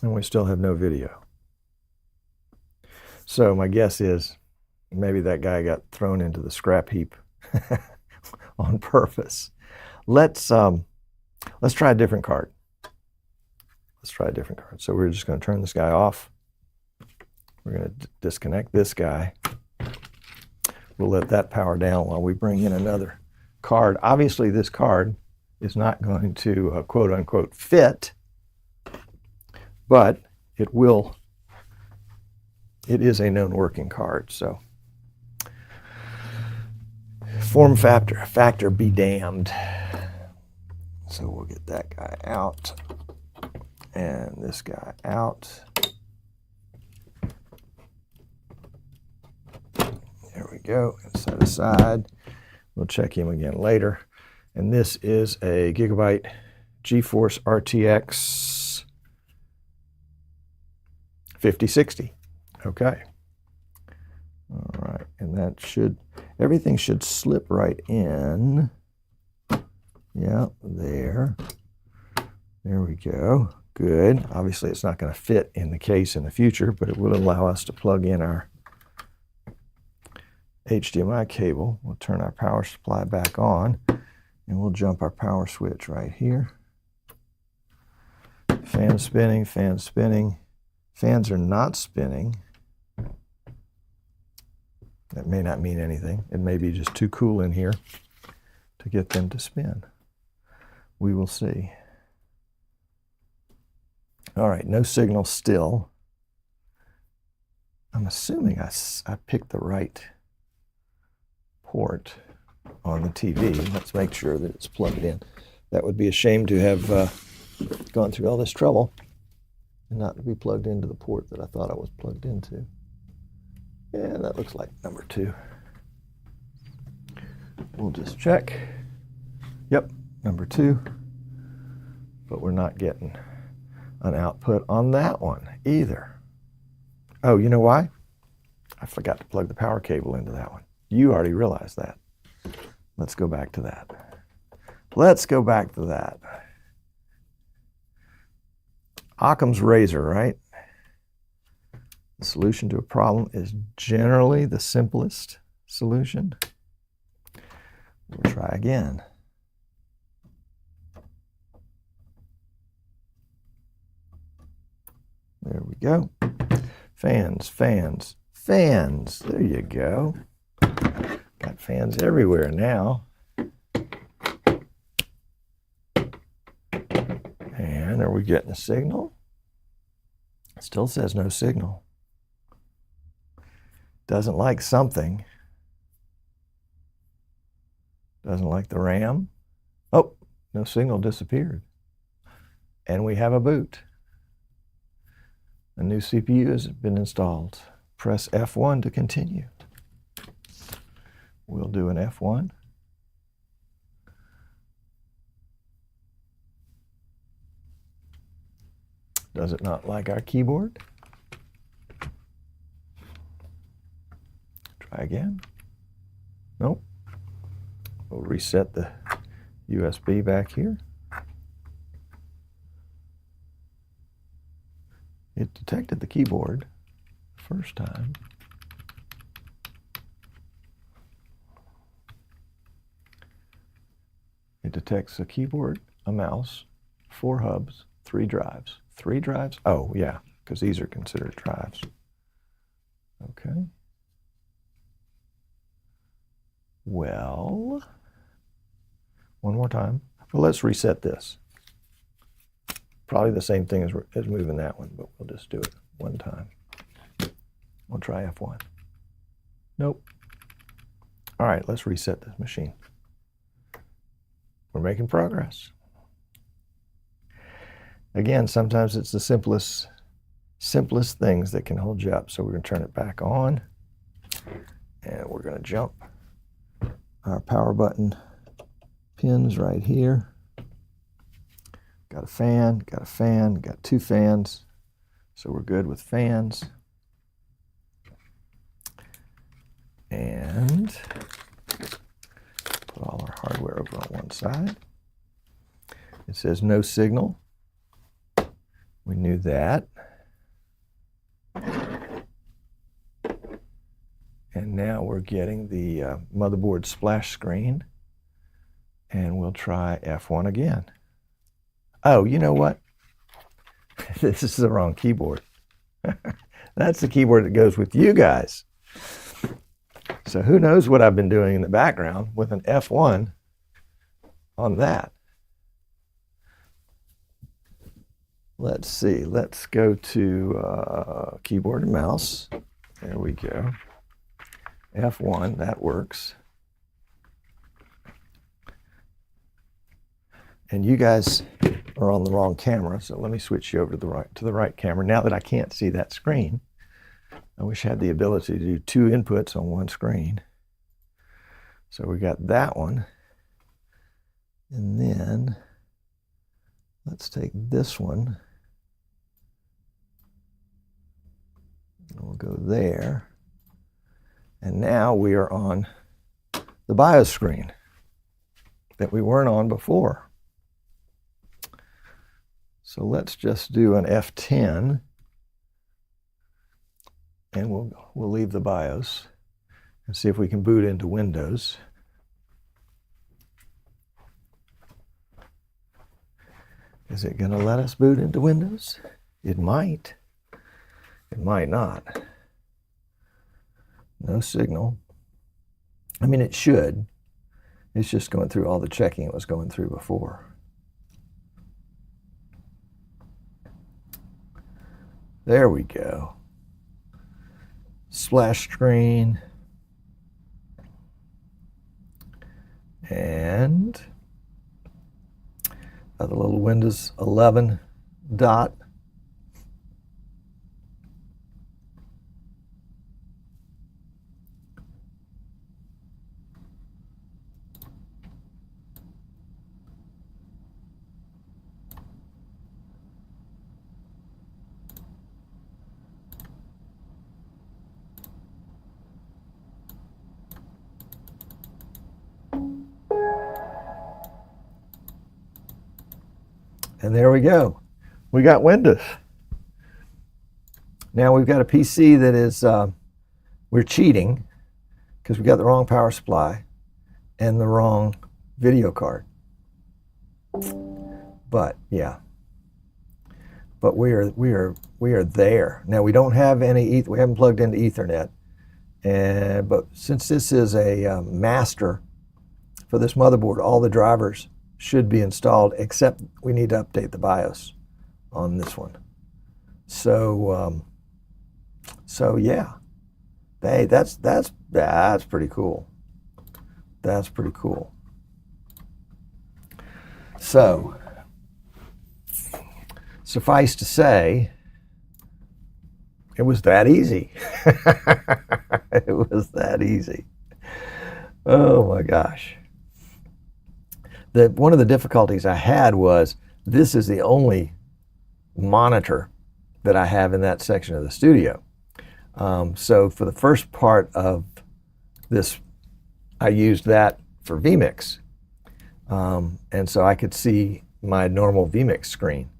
And we still have no video. So my guess is maybe that guy got thrown into the scrap heap on purpose. Let's try a different card. Let's try a different card. So we're just going to turn this guy off. We're going to disconnect this guy. We'll let that power down while we bring in another card. Obviously, this card is not going to quote unquote fit, but it will. It is a known working card. So form factor be damned. So we'll get that guy out and this guy out. There we go, and set aside. We'll check him again later. And this is a Gigabyte GeForce RTX 5060. Okay. All right, and that everything should slip right in. Yeah, there. There we go. Good. Obviously, it's not going to fit in the case in the future, but it will allow us to plug in our HDMI cable. We'll turn our power supply back on, and we'll jump our power switch right here. Fan spinning, fan spinning. Fans are not spinning. That may not mean anything. It may be just too cool in here to get them to spin. We will see. All right, no signal still. I'm assuming I picked the right port on the TV. Let's make sure that it's plugged in. That would be a shame to have gone through all this trouble and not be plugged into the port that I thought I was plugged into. Yeah, that looks like number 2. We'll just check. Yep, number 2. but we're not getting an output on that one either. Oh, you know why? I forgot to plug the power cable into that one. You already realized that. Let's go back to that. Let's go back to that. Occam's razor, right? The solution to a problem is generally the simplest solution. We'll try again. There we go. Fans, fans, fans. There you go. Got fans everywhere now. And are we getting a signal? It still says no signal. Doesn't like something. Doesn't like the RAM. Oh, no signal disappeared. And we have a boot. A new CPU has been installed. Press F1 to continue. We'll do an F1. Does it not like our keyboard? Try again. Nope. We'll reset the USB back here. It detected the keyboard the first time. It detects a keyboard, a mouse, 4 hubs, 3 drives. 3 drives? Oh, yeah, because these are considered drives. Okay. Well, one more time. Well, let's reset this. Probably the same thing as moving that one, but we'll just do it one time. We'll try F1. Nope. All right, let's reset this machine. We're making progress. Again, sometimes it's the simplest things that can hold you up. So we're going to turn it back on, and we're going to jump our power button pins right here. Got a fan, got 2 fans. So we're good with fans. And put all our hardware over on one side. It says no signal. We knew that. And now we're getting the motherboard splash screen. And we'll try F1 again. Oh, you know what? This is the wrong keyboard. That's the keyboard that goes with you guys. So who knows what I've been doing in the background with an F1 on that. Let's see. Let's go to keyboard and mouse. There we go. F1, that works. And you guys are on the wrong camera, so let me switch you over to the right camera. Now that I can't see that screen, I wish I had the ability to do 2 inputs on one screen. So we got that one. And then let's take this one. And we'll go there. And now we are on the BIOS screen that we weren't on before. So let's just do an F10, and we'll leave the BIOS and see if we can boot into Windows. Is it going to let us boot into Windows? It might. It might not. No signal. I mean, it should. It's just going through all the checking it was going through before. There we go. Splash screen. And the little Windows 11 dot. And there we go. We got Windows. Now we've got a PC that is, we're cheating because we got the wrong power supply and the wrong video card. But yeah, but we are there. Now we don't have any, we haven't plugged into Ethernet. But since this is a master for this motherboard, all the drivers should be installed, except we need to update the BIOS on this one. So, so yeah, hey, that's pretty cool. That's pretty cool. So, suffice to say, it was that easy. It was that easy. Oh my gosh. One of the difficulties I had was this is the only monitor that I have in that section of the studio. So for the first part of this, I used that for vMix. And so I could see my normal vMix screen.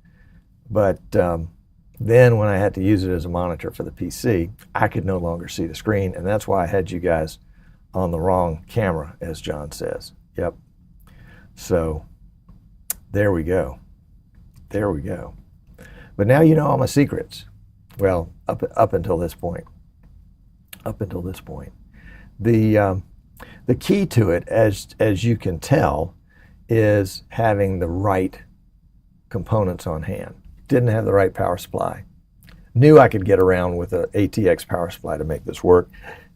But then when I had to use it as a monitor for the PC, I could no longer see the screen, and that's why I had you guys on the wrong camera, as John says. Yep. So there we go. There we go. But now you know all my secrets. Well, up until this point. Up until this point. The key to it, as you can tell, is having the right components on hand. Didn't have the right power supply. Knew I could get around with an ATX power supply to make this work.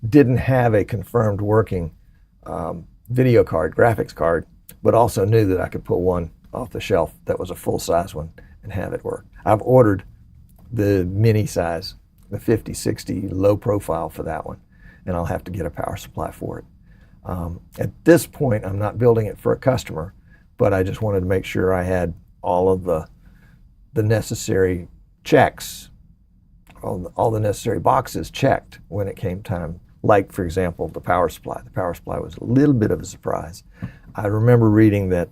Didn't have a confirmed working video card, graphics card, but also knew that I could pull one off the shelf that was a full-size one and have it work. I've ordered the mini size, the 5060 low profile for that one, and I'll have to get a power supply for it. At this point, I'm not building it for a customer, but I just wanted to make sure I had all of the necessary checks, all the necessary boxes checked when it came time. Like, for example, the power supply. The power supply was a little bit of a surprise. I remember reading that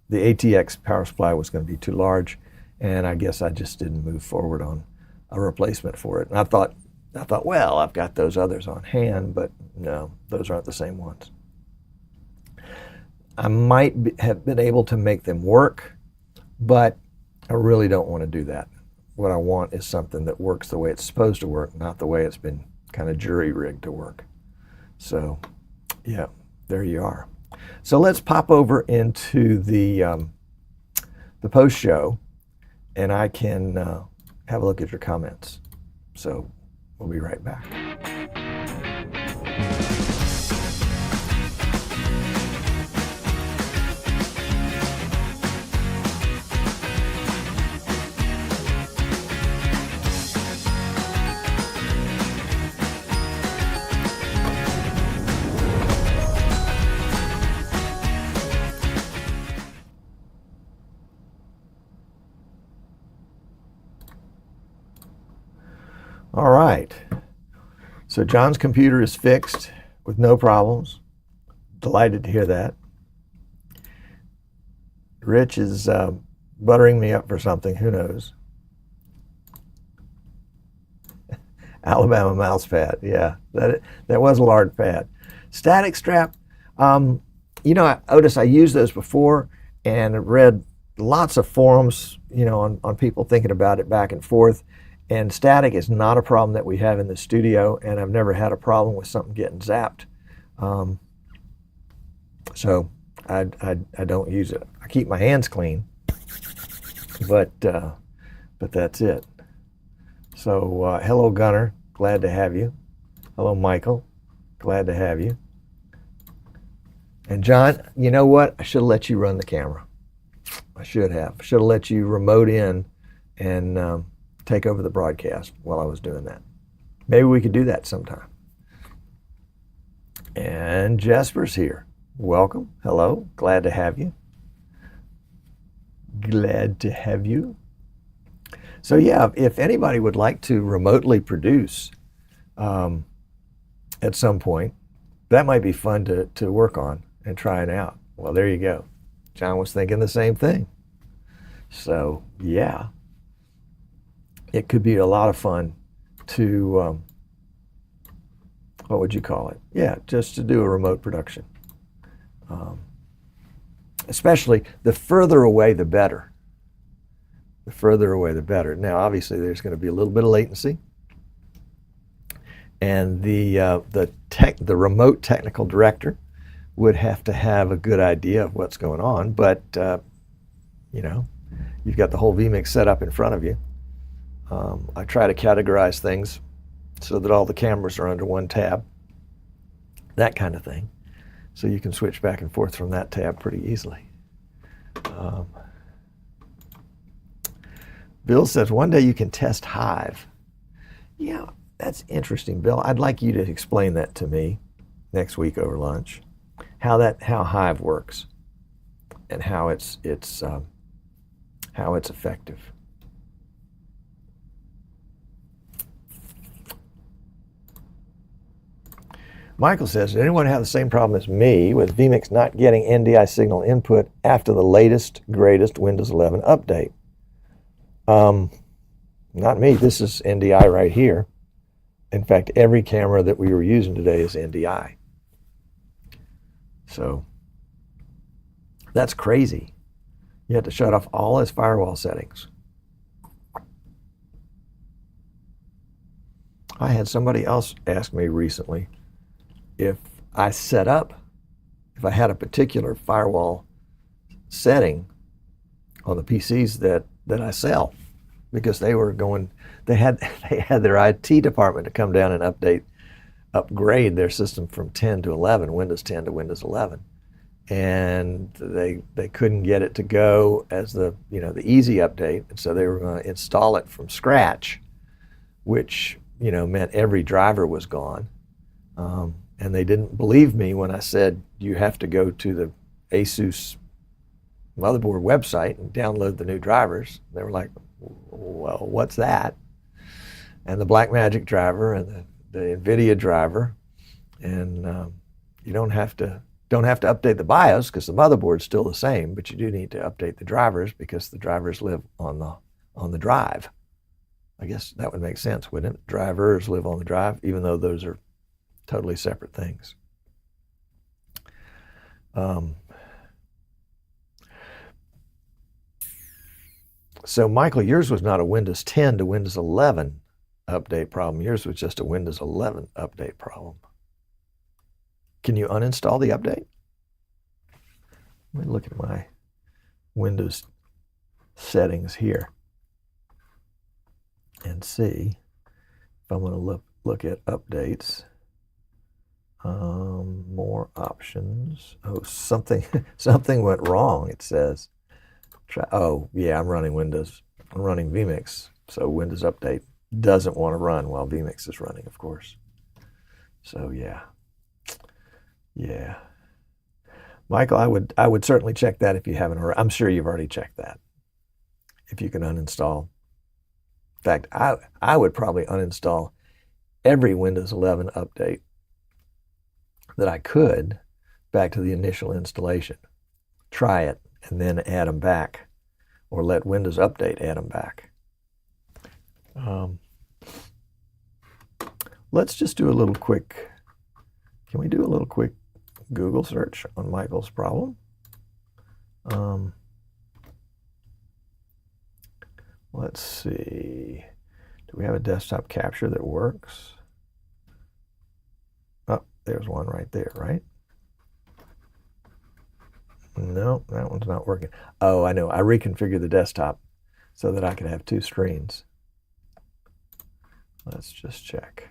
the ATX power supply was going to be too large, and I guess I just didn't move forward on a replacement for it. And I thought, well, I've got those others on hand, but no, those aren't the same ones. I might have been able to make them work, but I really don't want to do that. What I want is something that works the way it's supposed to work, not the way it's been kind of jury-rigged to work. So, yeah, there you are. So let's pop over into the post-show, and I can have a look at your comments. So we'll be right back. All right, so John's computer is fixed with no problems. Delighted to hear that. Rich is buttering me up for something, who knows. Alabama mouse pad, yeah, that was a large pad. Static strap, you know, Otis, I used those before and read lots of forums, you know, on people thinking about it back and forth. And static is not a problem that we have in the studio, and I've never had a problem with something getting zapped. So I don't use it. I keep my hands clean, but that's it. So hello, Gunnar. Glad to have you. Hello, Michael. Glad to have you. And John, you know what? I should have let you run the camera. I should have. Should have let you remote in and take over the broadcast while I was doing that. Maybe we could do that sometime. And Jasper's here. Welcome. Hello. Glad to have you. Glad to have you. So yeah, if anybody would like to remotely produce at some point, that might be fun to work on and try it out. Well, there you go. John was thinking the same thing. So yeah, it could be a lot of fun to, what would you call it? Yeah, just to do a remote production. Especially the further away, the better. The further away, the better. Now, obviously, there's going to be a little bit of latency, and the remote technical director would have to have a good idea of what's going on. But you know, you've got the whole vMix set up in front of you. I try to categorize things so that all the cameras are under one tab, that kind of thing. So you can switch back and forth from that tab pretty easily. Bill says, one day you can test Hive. Yeah, that's interesting, Bill. I'd like you to explain that to me next week over lunch, how Hive works and how it's effective. Michael says, does anyone have the same problem as me with vMix not getting NDI signal input after the latest, greatest Windows 11 update? Not me. This is NDI right here. In fact, every camera that we were using today is NDI. So that's crazy. You have to shut off all his firewall settings. I had somebody else ask me recently if I had a particular firewall setting on the PCs that I sell, because they had their IT department to come down and upgrade their system from 10 to 11, Windows 10 to Windows 11. And they couldn't get it to go as the easy update, and so they were going to install it from scratch, which meant every driver was gone. And they didn't believe me when I said you have to go to the ASUS motherboard website and download the new drivers. They were like, well, what's that? And the Blackmagic driver and the NVIDIA driver, and you don't have to update the BIOS because the motherboard's still the same, but you do need to update the drivers because the drivers live on the drive. I guess that would make sense, wouldn't it? Drivers live on the drive, even though those are totally separate things. So Michael, yours was not a Windows 10 to Windows 11 update problem. Yours was just a Windows 11 update problem. Can you uninstall the update? Let me look at my Windows settings here and see if I'm going to look at updates. More options. Oh, something went wrong, it says. Oh, yeah, I'm running vMix, so Windows Update doesn't want to run while vMix is running, of course. So yeah. Michael, I would certainly check that if you haven't already. I'm sure you've already checked that. If you can uninstall. In fact, I would probably uninstall every Windows 11 update that I could back to the initial installation. Try it and then add them back, or let Windows Update add them back. Let's just do a little quick, can we do a little quick Google search on Michael's problem? Let's see, do we have a desktop capture that works? Oh, there's one right there, right? No, that one's not working. Oh, I know. I reconfigured the desktop so that I could have two screens. Let's just check.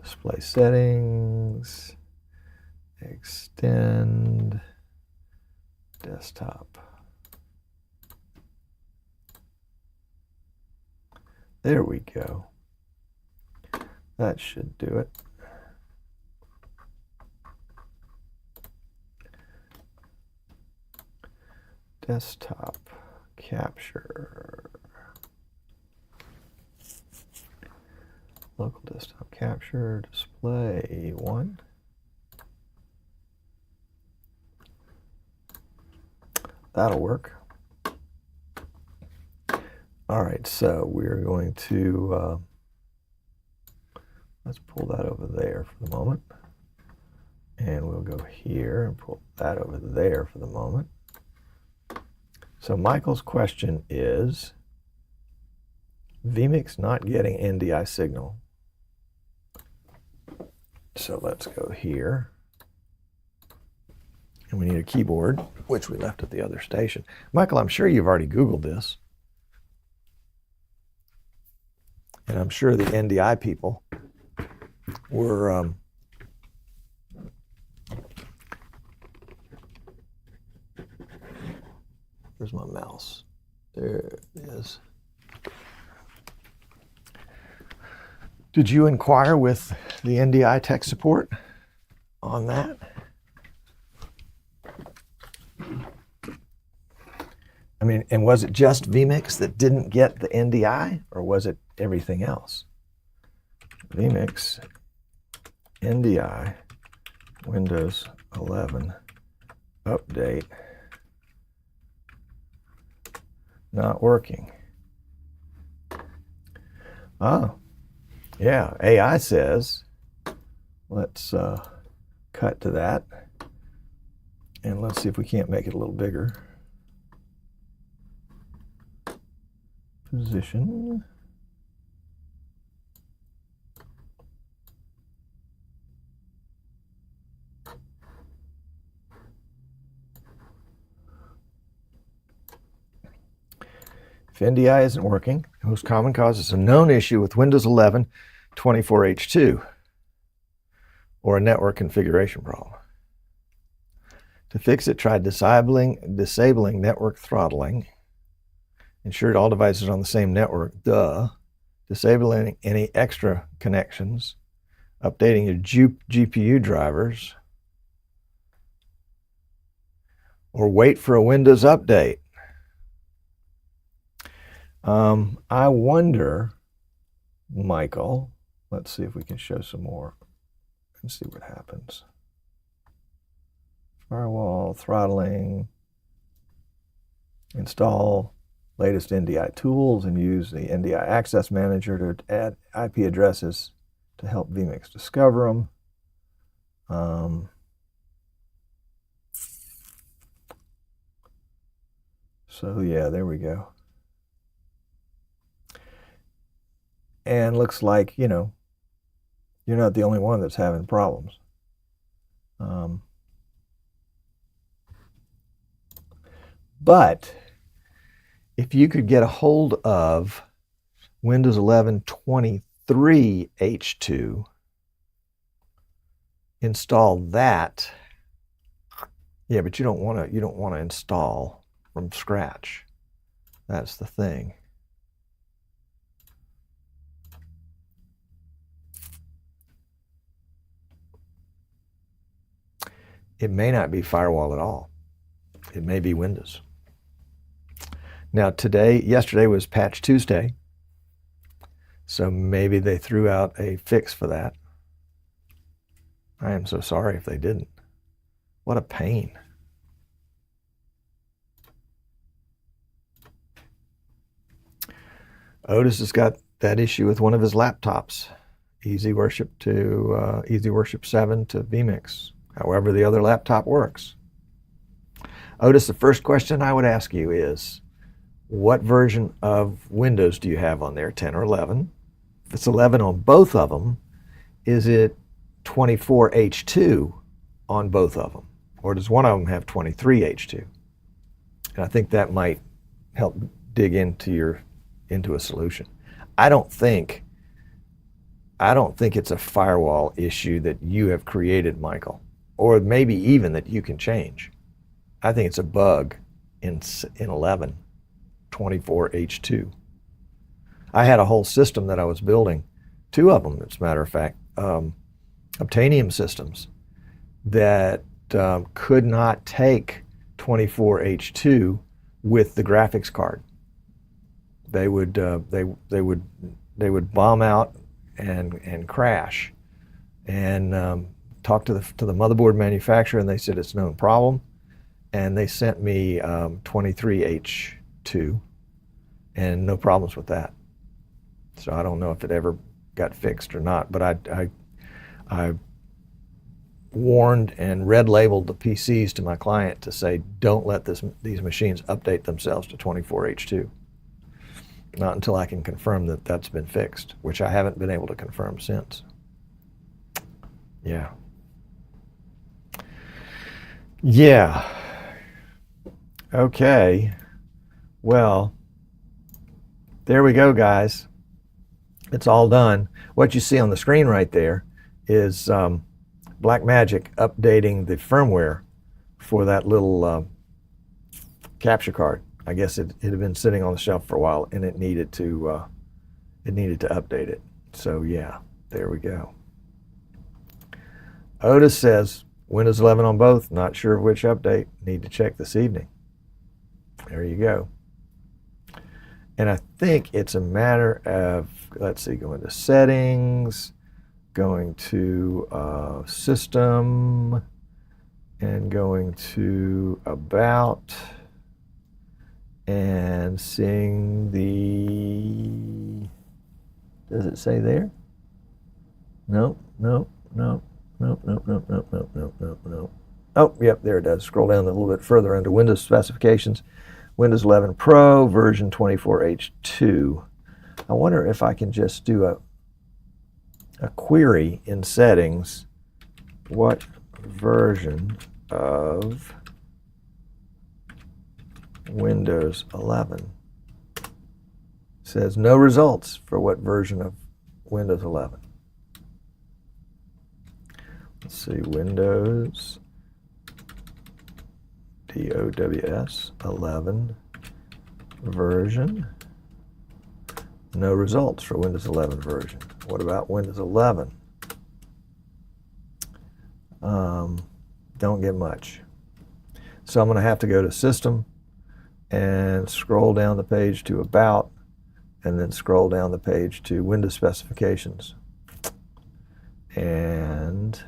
Display settings, extend, desktop. There we go. That should do it. Desktop capture. Local desktop capture, display 1. That'll work. All right, so we're going to, let's pull that over there for the moment. And we'll go here and pull that over there for the moment. So Michael's question is, vMix not getting NDI signal. So let's go here. And we need a keyboard, which we left at the other station. Michael, I'm sure you've already Googled this. And I'm sure the NDI people were where's my mouse? There it is. Did you inquire with the NDI tech support on that? I mean, and was it just vMix that didn't get the NDI, or was it everything else? vMix, NDI, Windows 11, update, not working. Oh, yeah, AI says, let's cut to that, and let's see if we can't make it a little bigger. Position. If NDI isn't working, the most common cause is a known issue with Windows 11 24H2 or a network configuration problem. To fix it, try disabling network throttling. Ensured all devices on the same network, disabling any extra connections, updating your GPU drivers, or wait for a Windows update. I wonder, Michael, let's see if we can show some more and see what happens. Firewall, throttling, install latest NDI tools and use the NDI Access Manager to add IP addresses to help vMix discover them. So yeah, there we go. And looks like, you know, you're not the only one that's having problems. But if you could get a hold of Windows 11 23H2, install that. Yeah, but you don't want to install from scratch. That's the thing. It may not be firewall at all. It may be Windows. Now yesterday was Patch Tuesday, so maybe they threw out a fix for that. I am so sorry if they didn't. What a pain. Otis has got that issue with one of his laptops, Easy Worship 7 to vMix. However the other laptop works. Otis, the first question I would ask you is, what version of Windows do you have on there, 10 or 11? If it's 11 on both of them, is it 24H2 on both of them? Or does one of them have 23H2? And I think that might help dig into a solution. I don't think it's a firewall issue that you have created, Michael, or maybe even that you can change. I think it's a bug in 11, 24H2. I had a whole system that I was building, two of them, as a matter of fact, Obtanium systems that could not take 24H2 with the graphics card. They would bomb out and crash. And talked to the motherboard manufacturer, and they said it's a known problem. And they sent me 23H2, and no problems with that. So I don't know if it ever got fixed or not, but I warned and red labeled the PCs to my client to say, don't let these machines update themselves to 24H2. Not until I can confirm that that's been fixed, which I haven't been able to confirm since. Yeah. Yeah. Okay. Well, there we go, guys. It's all done. What you see on the screen right there is Blackmagic updating the firmware for that little capture card. I guess it had been sitting on the shelf for a while, and it needed to update it. So yeah, there we go. Otis says Windows 11 on both. Not sure of which update. Need to check this evening. There you go. And I think it's a matter of, let's see, going to settings, going to system, and going to about, and seeing the, does it say there? No. Oh, yep, there it does. Scroll down a little bit further under Windows specifications. Windows 11 Pro version 24H2. I wonder if I can just do a query in settings. What version of Windows 11? Says no results for what version of Windows 11. Let's see, Windows DOWS 11 version. No results for Windows 11 version. What about Windows 11? Don't get much. So I'm going to have to go to System and scroll down the page to About, and then scroll down the page to Windows Specifications. And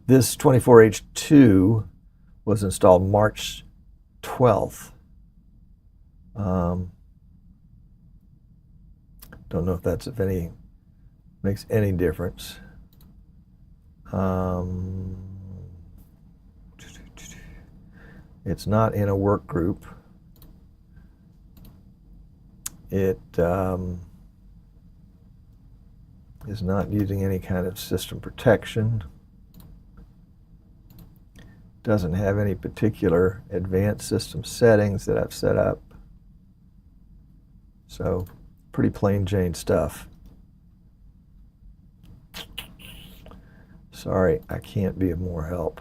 this 24H2 was installed March 12th. Don't know if that's makes any difference. It's not in a work group. It is not using any kind of system protection. Doesn't have any particular advanced system settings that I've set up. So pretty plain Jane stuff. Sorry, I can't be of more help.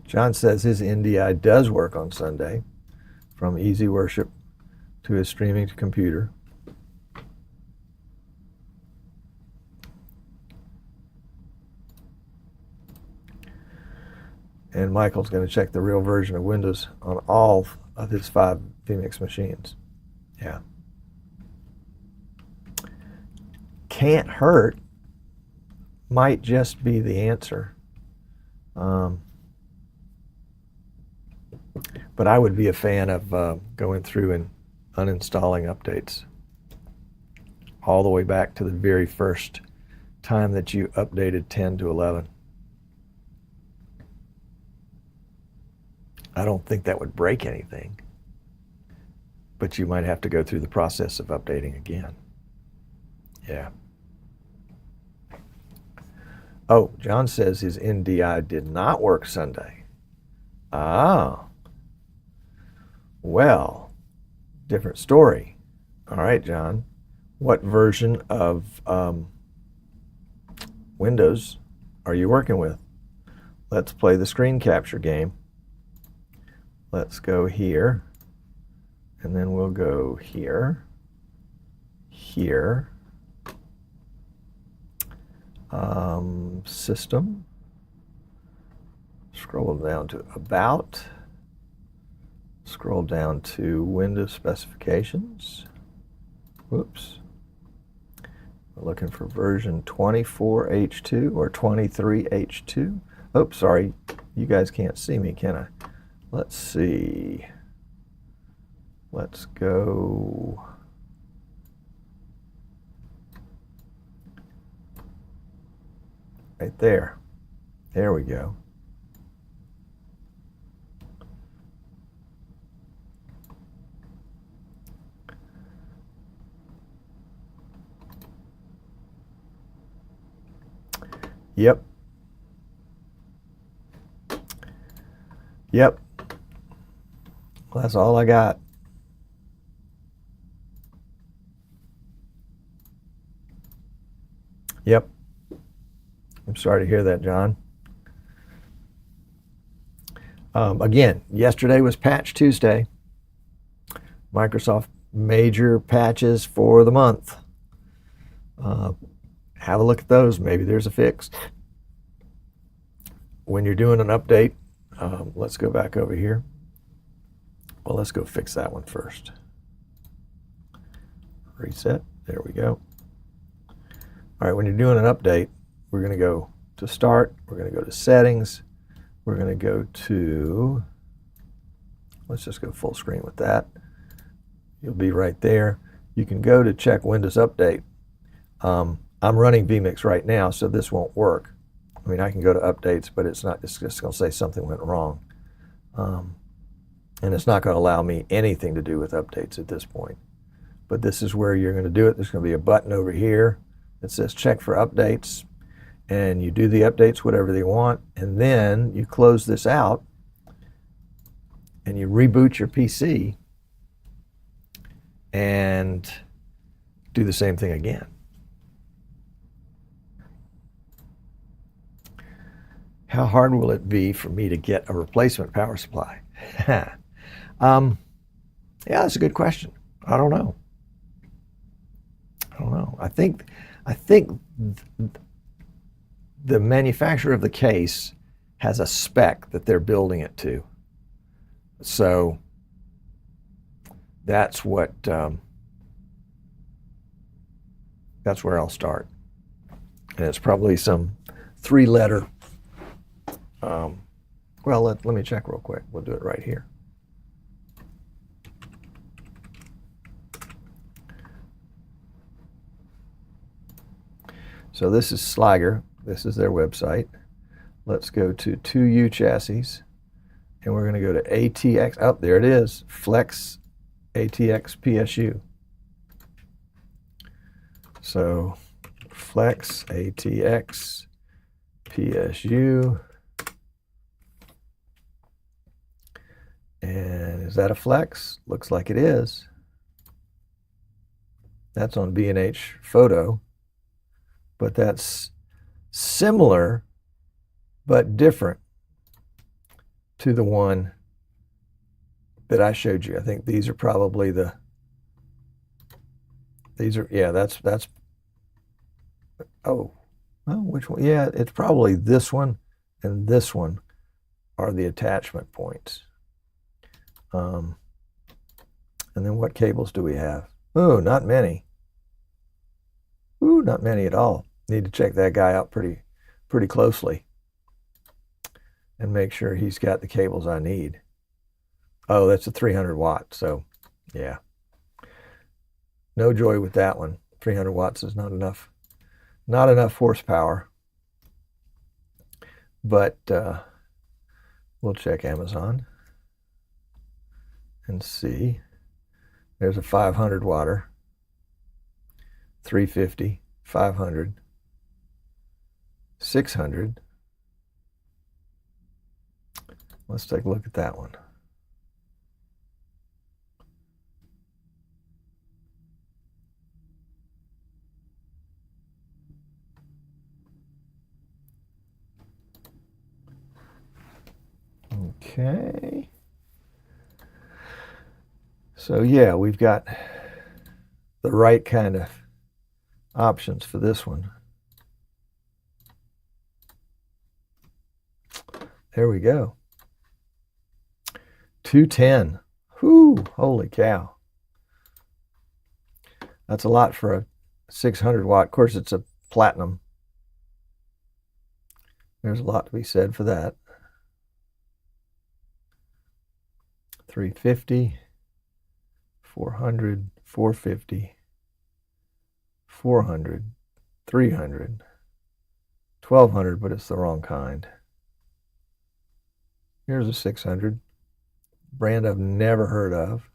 John says his NDI does work on Sunday, from easy worship to his streaming to computer. And Michael's going to check the real version of Windows on all of his 5 vMix machines. Yeah. Can't hurt might just be the answer. But I would be a fan of going through and uninstalling updates all the way back to the very first time that you updated 10 to 11. I don't think that would break anything, but you might have to go through the process of updating again. Yeah. Oh, John says his NDI did not work Sunday. Ah. Well, different story. All right, John. What version of Windows are you working with? Let's play the screen capture game. Let's go here, and then we'll go here, here, System, scroll down to About, scroll down to Windows Specifications. Whoops. We're looking for version 24H2 or 23H2. Oops, sorry. You guys can't see me, can I? Let's see. Let's go. Right there. There we go. Yep. Yep. Well, that's all I got. Yep. I'm sorry to hear that, John. Again, yesterday was Patch Tuesday. Microsoft major patches for the month. Have a look at those. Maybe there's a fix. When you're doing an update, let's go back over here. Well, let's go fix that one first. Reset. There we go. All right, when you're doing an update, we're going to go to Start. We're going to go to Settings. We're going to go to, let's just go full screen with that. You'll be right there. You can go to check Windows Update. I'm running vMix right now, so this won't work. I mean, I can go to Updates, but it's just going to say something went wrong. And it's not going to allow me anything to do with updates at this point. But this is where you're going to do it. There's going to be a button over here that says check for updates. And you do the updates, whatever they want. And then you close this out and you reboot your PC and do the same thing again. How hard will it be for me to get a replacement power supply? Yeah, that's a good question. I don't know. I think the manufacturer of the case has a spec that they're building it to. So that's what that's where I'll start. And it's probably some 3-letter. Well, let me check real quick. We'll do it right here. So this is Sliger. This is their website. Let's go to 2U chassis, and we're going to go to ATX. Oh, there it is. Flex ATX PSU. So Flex ATX PSU. And is that a Flex? Looks like it is. That's on B&H Photo. But that's similar but different to the one that I showed you. I think these are probably yeah, that's oh, well, which one? Yeah, it's probably this one and this one are the attachment points. And then what cables do we have? Oh, not many. Ooh, not many at all. Need to check that guy out pretty closely and make sure he's got the cables I need. Oh, that's a 300 watt. So yeah, no joy with that one. 300 watts is not enough horsepower. But we'll check Amazon and see. There's a 500 watter, 350, 500, 600. Let's take a look at that one. Okay. So yeah, we've got the right kind of options for this one. There we go. 210. Whoo, holy cow. That's a lot for a 600 watt. Of course, it's a platinum. There's a lot to be said for that. 350, 400, 450, 400, 300, 1200, but it's the wrong kind. Here's a 600, brand I've never heard of,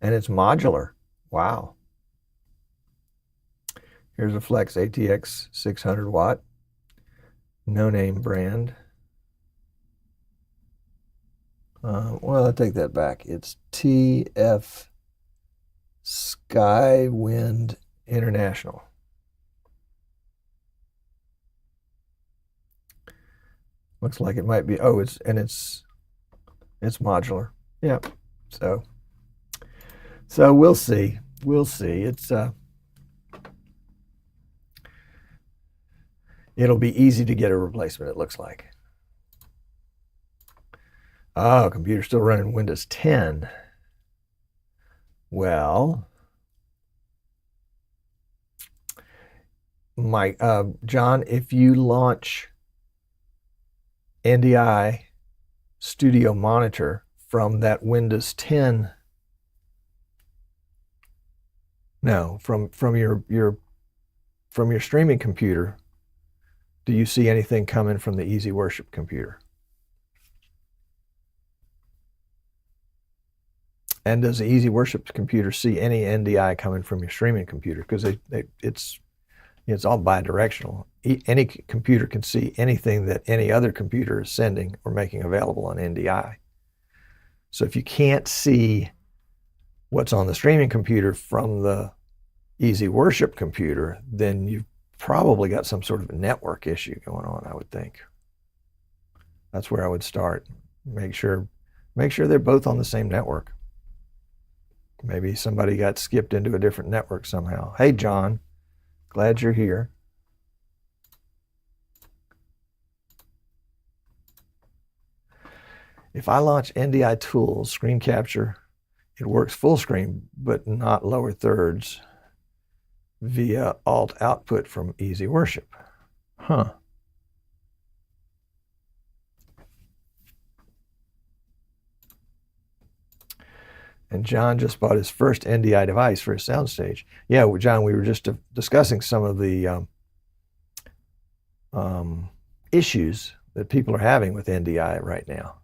and it's modular. Wow. Here's a Flex ATX 600 watt, no name brand. Well, I take that back. It's TF Skywind International. Looks like it might be. Oh, it's modular. Yep. So we'll see. We'll see. It'll be easy to get a replacement, it looks like. Oh, computer's still running Windows 10. Well, John, if you launch NDI Studio Monitor from that Windows 10, no, from your streaming computer, do you see anything coming from the Easy Worship computer? And does the Easy Worship computer see any NDI coming from your streaming computer? Because it's all bidirectional. Any computer can see anything that any other computer is sending or making available on NDI. So if you can't see what's on the streaming computer from the Easy Worship computer, then you've probably got some sort of a network issue going on, I would think. That's where I would start. Make sure they're both on the same network. Maybe somebody got skipped into a different network somehow. Hey, John, glad you're here. If I launch NDI Tools, screen capture, it works full screen, but not lower thirds via alt output from Easy Worship. Huh. And John just bought his first NDI device for his soundstage. Yeah, well, John, we were just discussing some of the issues that people are having with NDI right now.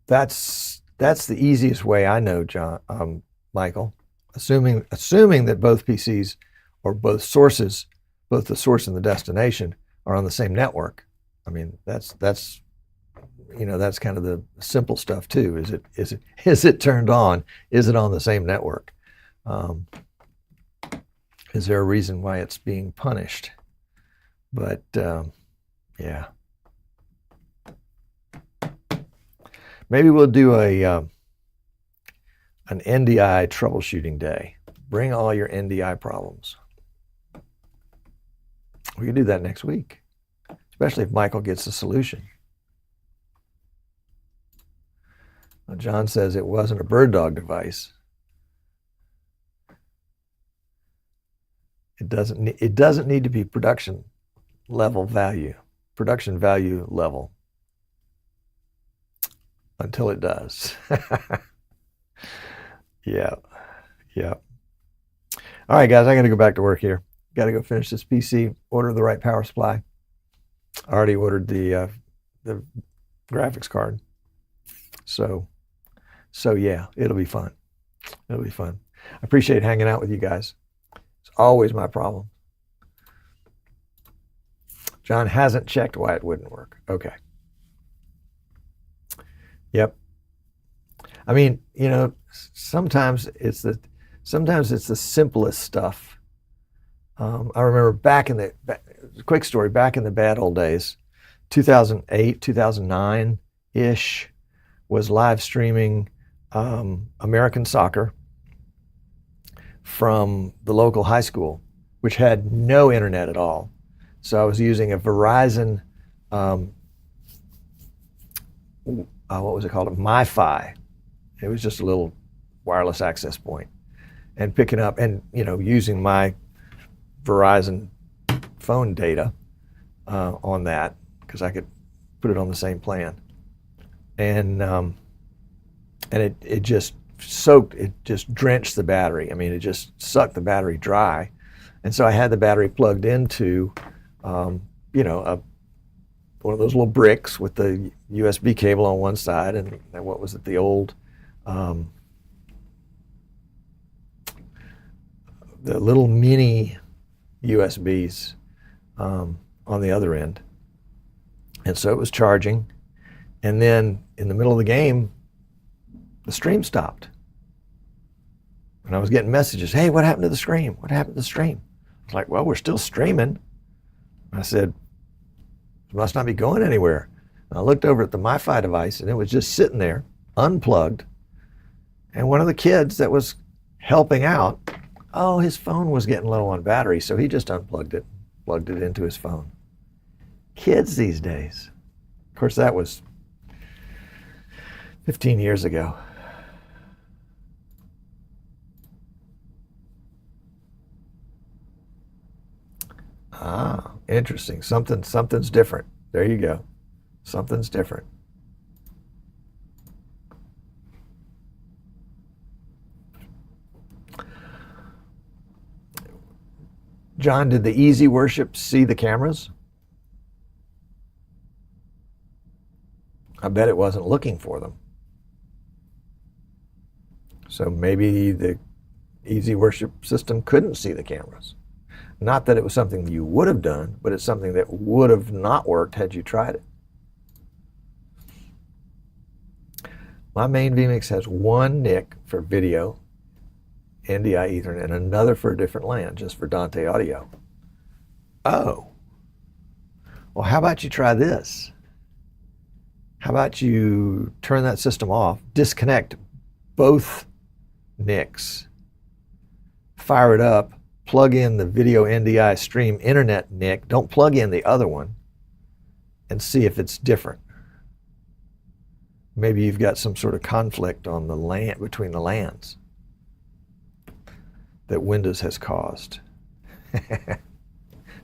That's the easiest way I know, John, Michael. Assuming that both PCs or both sources, both the source and the destination, are on the same network. I mean, that's kind of the simple stuff too. Is it turned on? Is it on the same network? Is there a reason why it's being punished? But yeah, maybe we'll do an NDI troubleshooting day. Bring all your NDI problems. We can do that next week, especially if Michael gets a solution. John says it wasn't a bird dog device. It doesn't need to be production value level until it does. Yeah. All right, guys, I got to go back to work here. Got to go finish this PC, order the right power supply. I already ordered the graphics card. So yeah, it'll be fun. It'll be fun. I appreciate hanging out with you guys. It's always my problem. John hasn't checked why it wouldn't work. Okay. Yep. I mean, sometimes it's the simplest stuff. I remember back in the bad old days, 2008, 2009-ish, was live streaming American soccer from the local high school, which had no internet at all. So I was using a Verizon, what was it called? MiFi. It was just a little wireless access point, and picking up and using my Verizon phone data on that because I could put it on the same plan, and it just soaked, it just drenched the battery. I mean, it just sucked the battery dry, and so I had the battery plugged into, you know, one of those little bricks with the USB cable on one side, and what was it, the old, the little mini USBs on the other end. And so it was charging, and then in the middle of the game, the stream stopped. And I was getting messages, hey, what happened to the stream? What happened to the stream? I was like, well, we're still streaming. I said, it must not be going anywhere. And I looked over at the MiFi device, and it was just sitting there, unplugged. And one of the kids that was helping out, oh, his phone was getting low on battery, so he just unplugged it, plugged it into his phone. Kids these days. Of course, that was 15 years ago. Ah, interesting. Something's different. There you go. Something's different. John, did the Easy Worship see the cameras? I bet it wasn't looking for them. So maybe the Easy Worship system couldn't see the cameras. Not that it was something you would have done, but it's something that would have not worked had you tried it. My main vMix has one NIC for video, NDI Ethernet, and another for a different LAN, just for Dante audio. Oh. Well, how about you try this? How about you turn that system off, disconnect both NICs, fire it up, plug in the video NDI stream internet NIC, don't plug in the other one, and see if it's different. Maybe you've got some sort of conflict on the LAN, between the LANs that Windows has caused.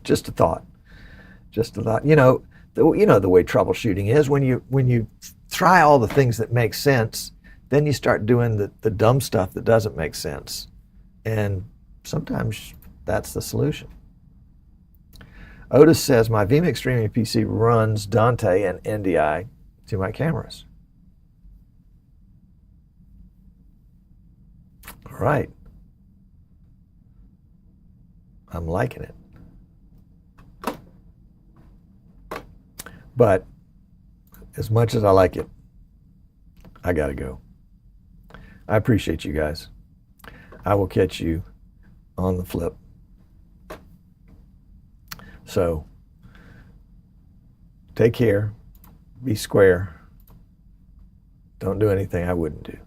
Just a thought. Just a thought. You know the way troubleshooting is. When you try all the things that make sense, then you start doing the dumb stuff that doesn't make sense. And sometimes that's the solution. Otis says, my vMix streaming PC runs Dante and NDI to my cameras. All right. I'm liking it. But as much as I like it, I gotta go. I appreciate you guys. I will catch you on the flip. So take care, be square, don't do anything I wouldn't do.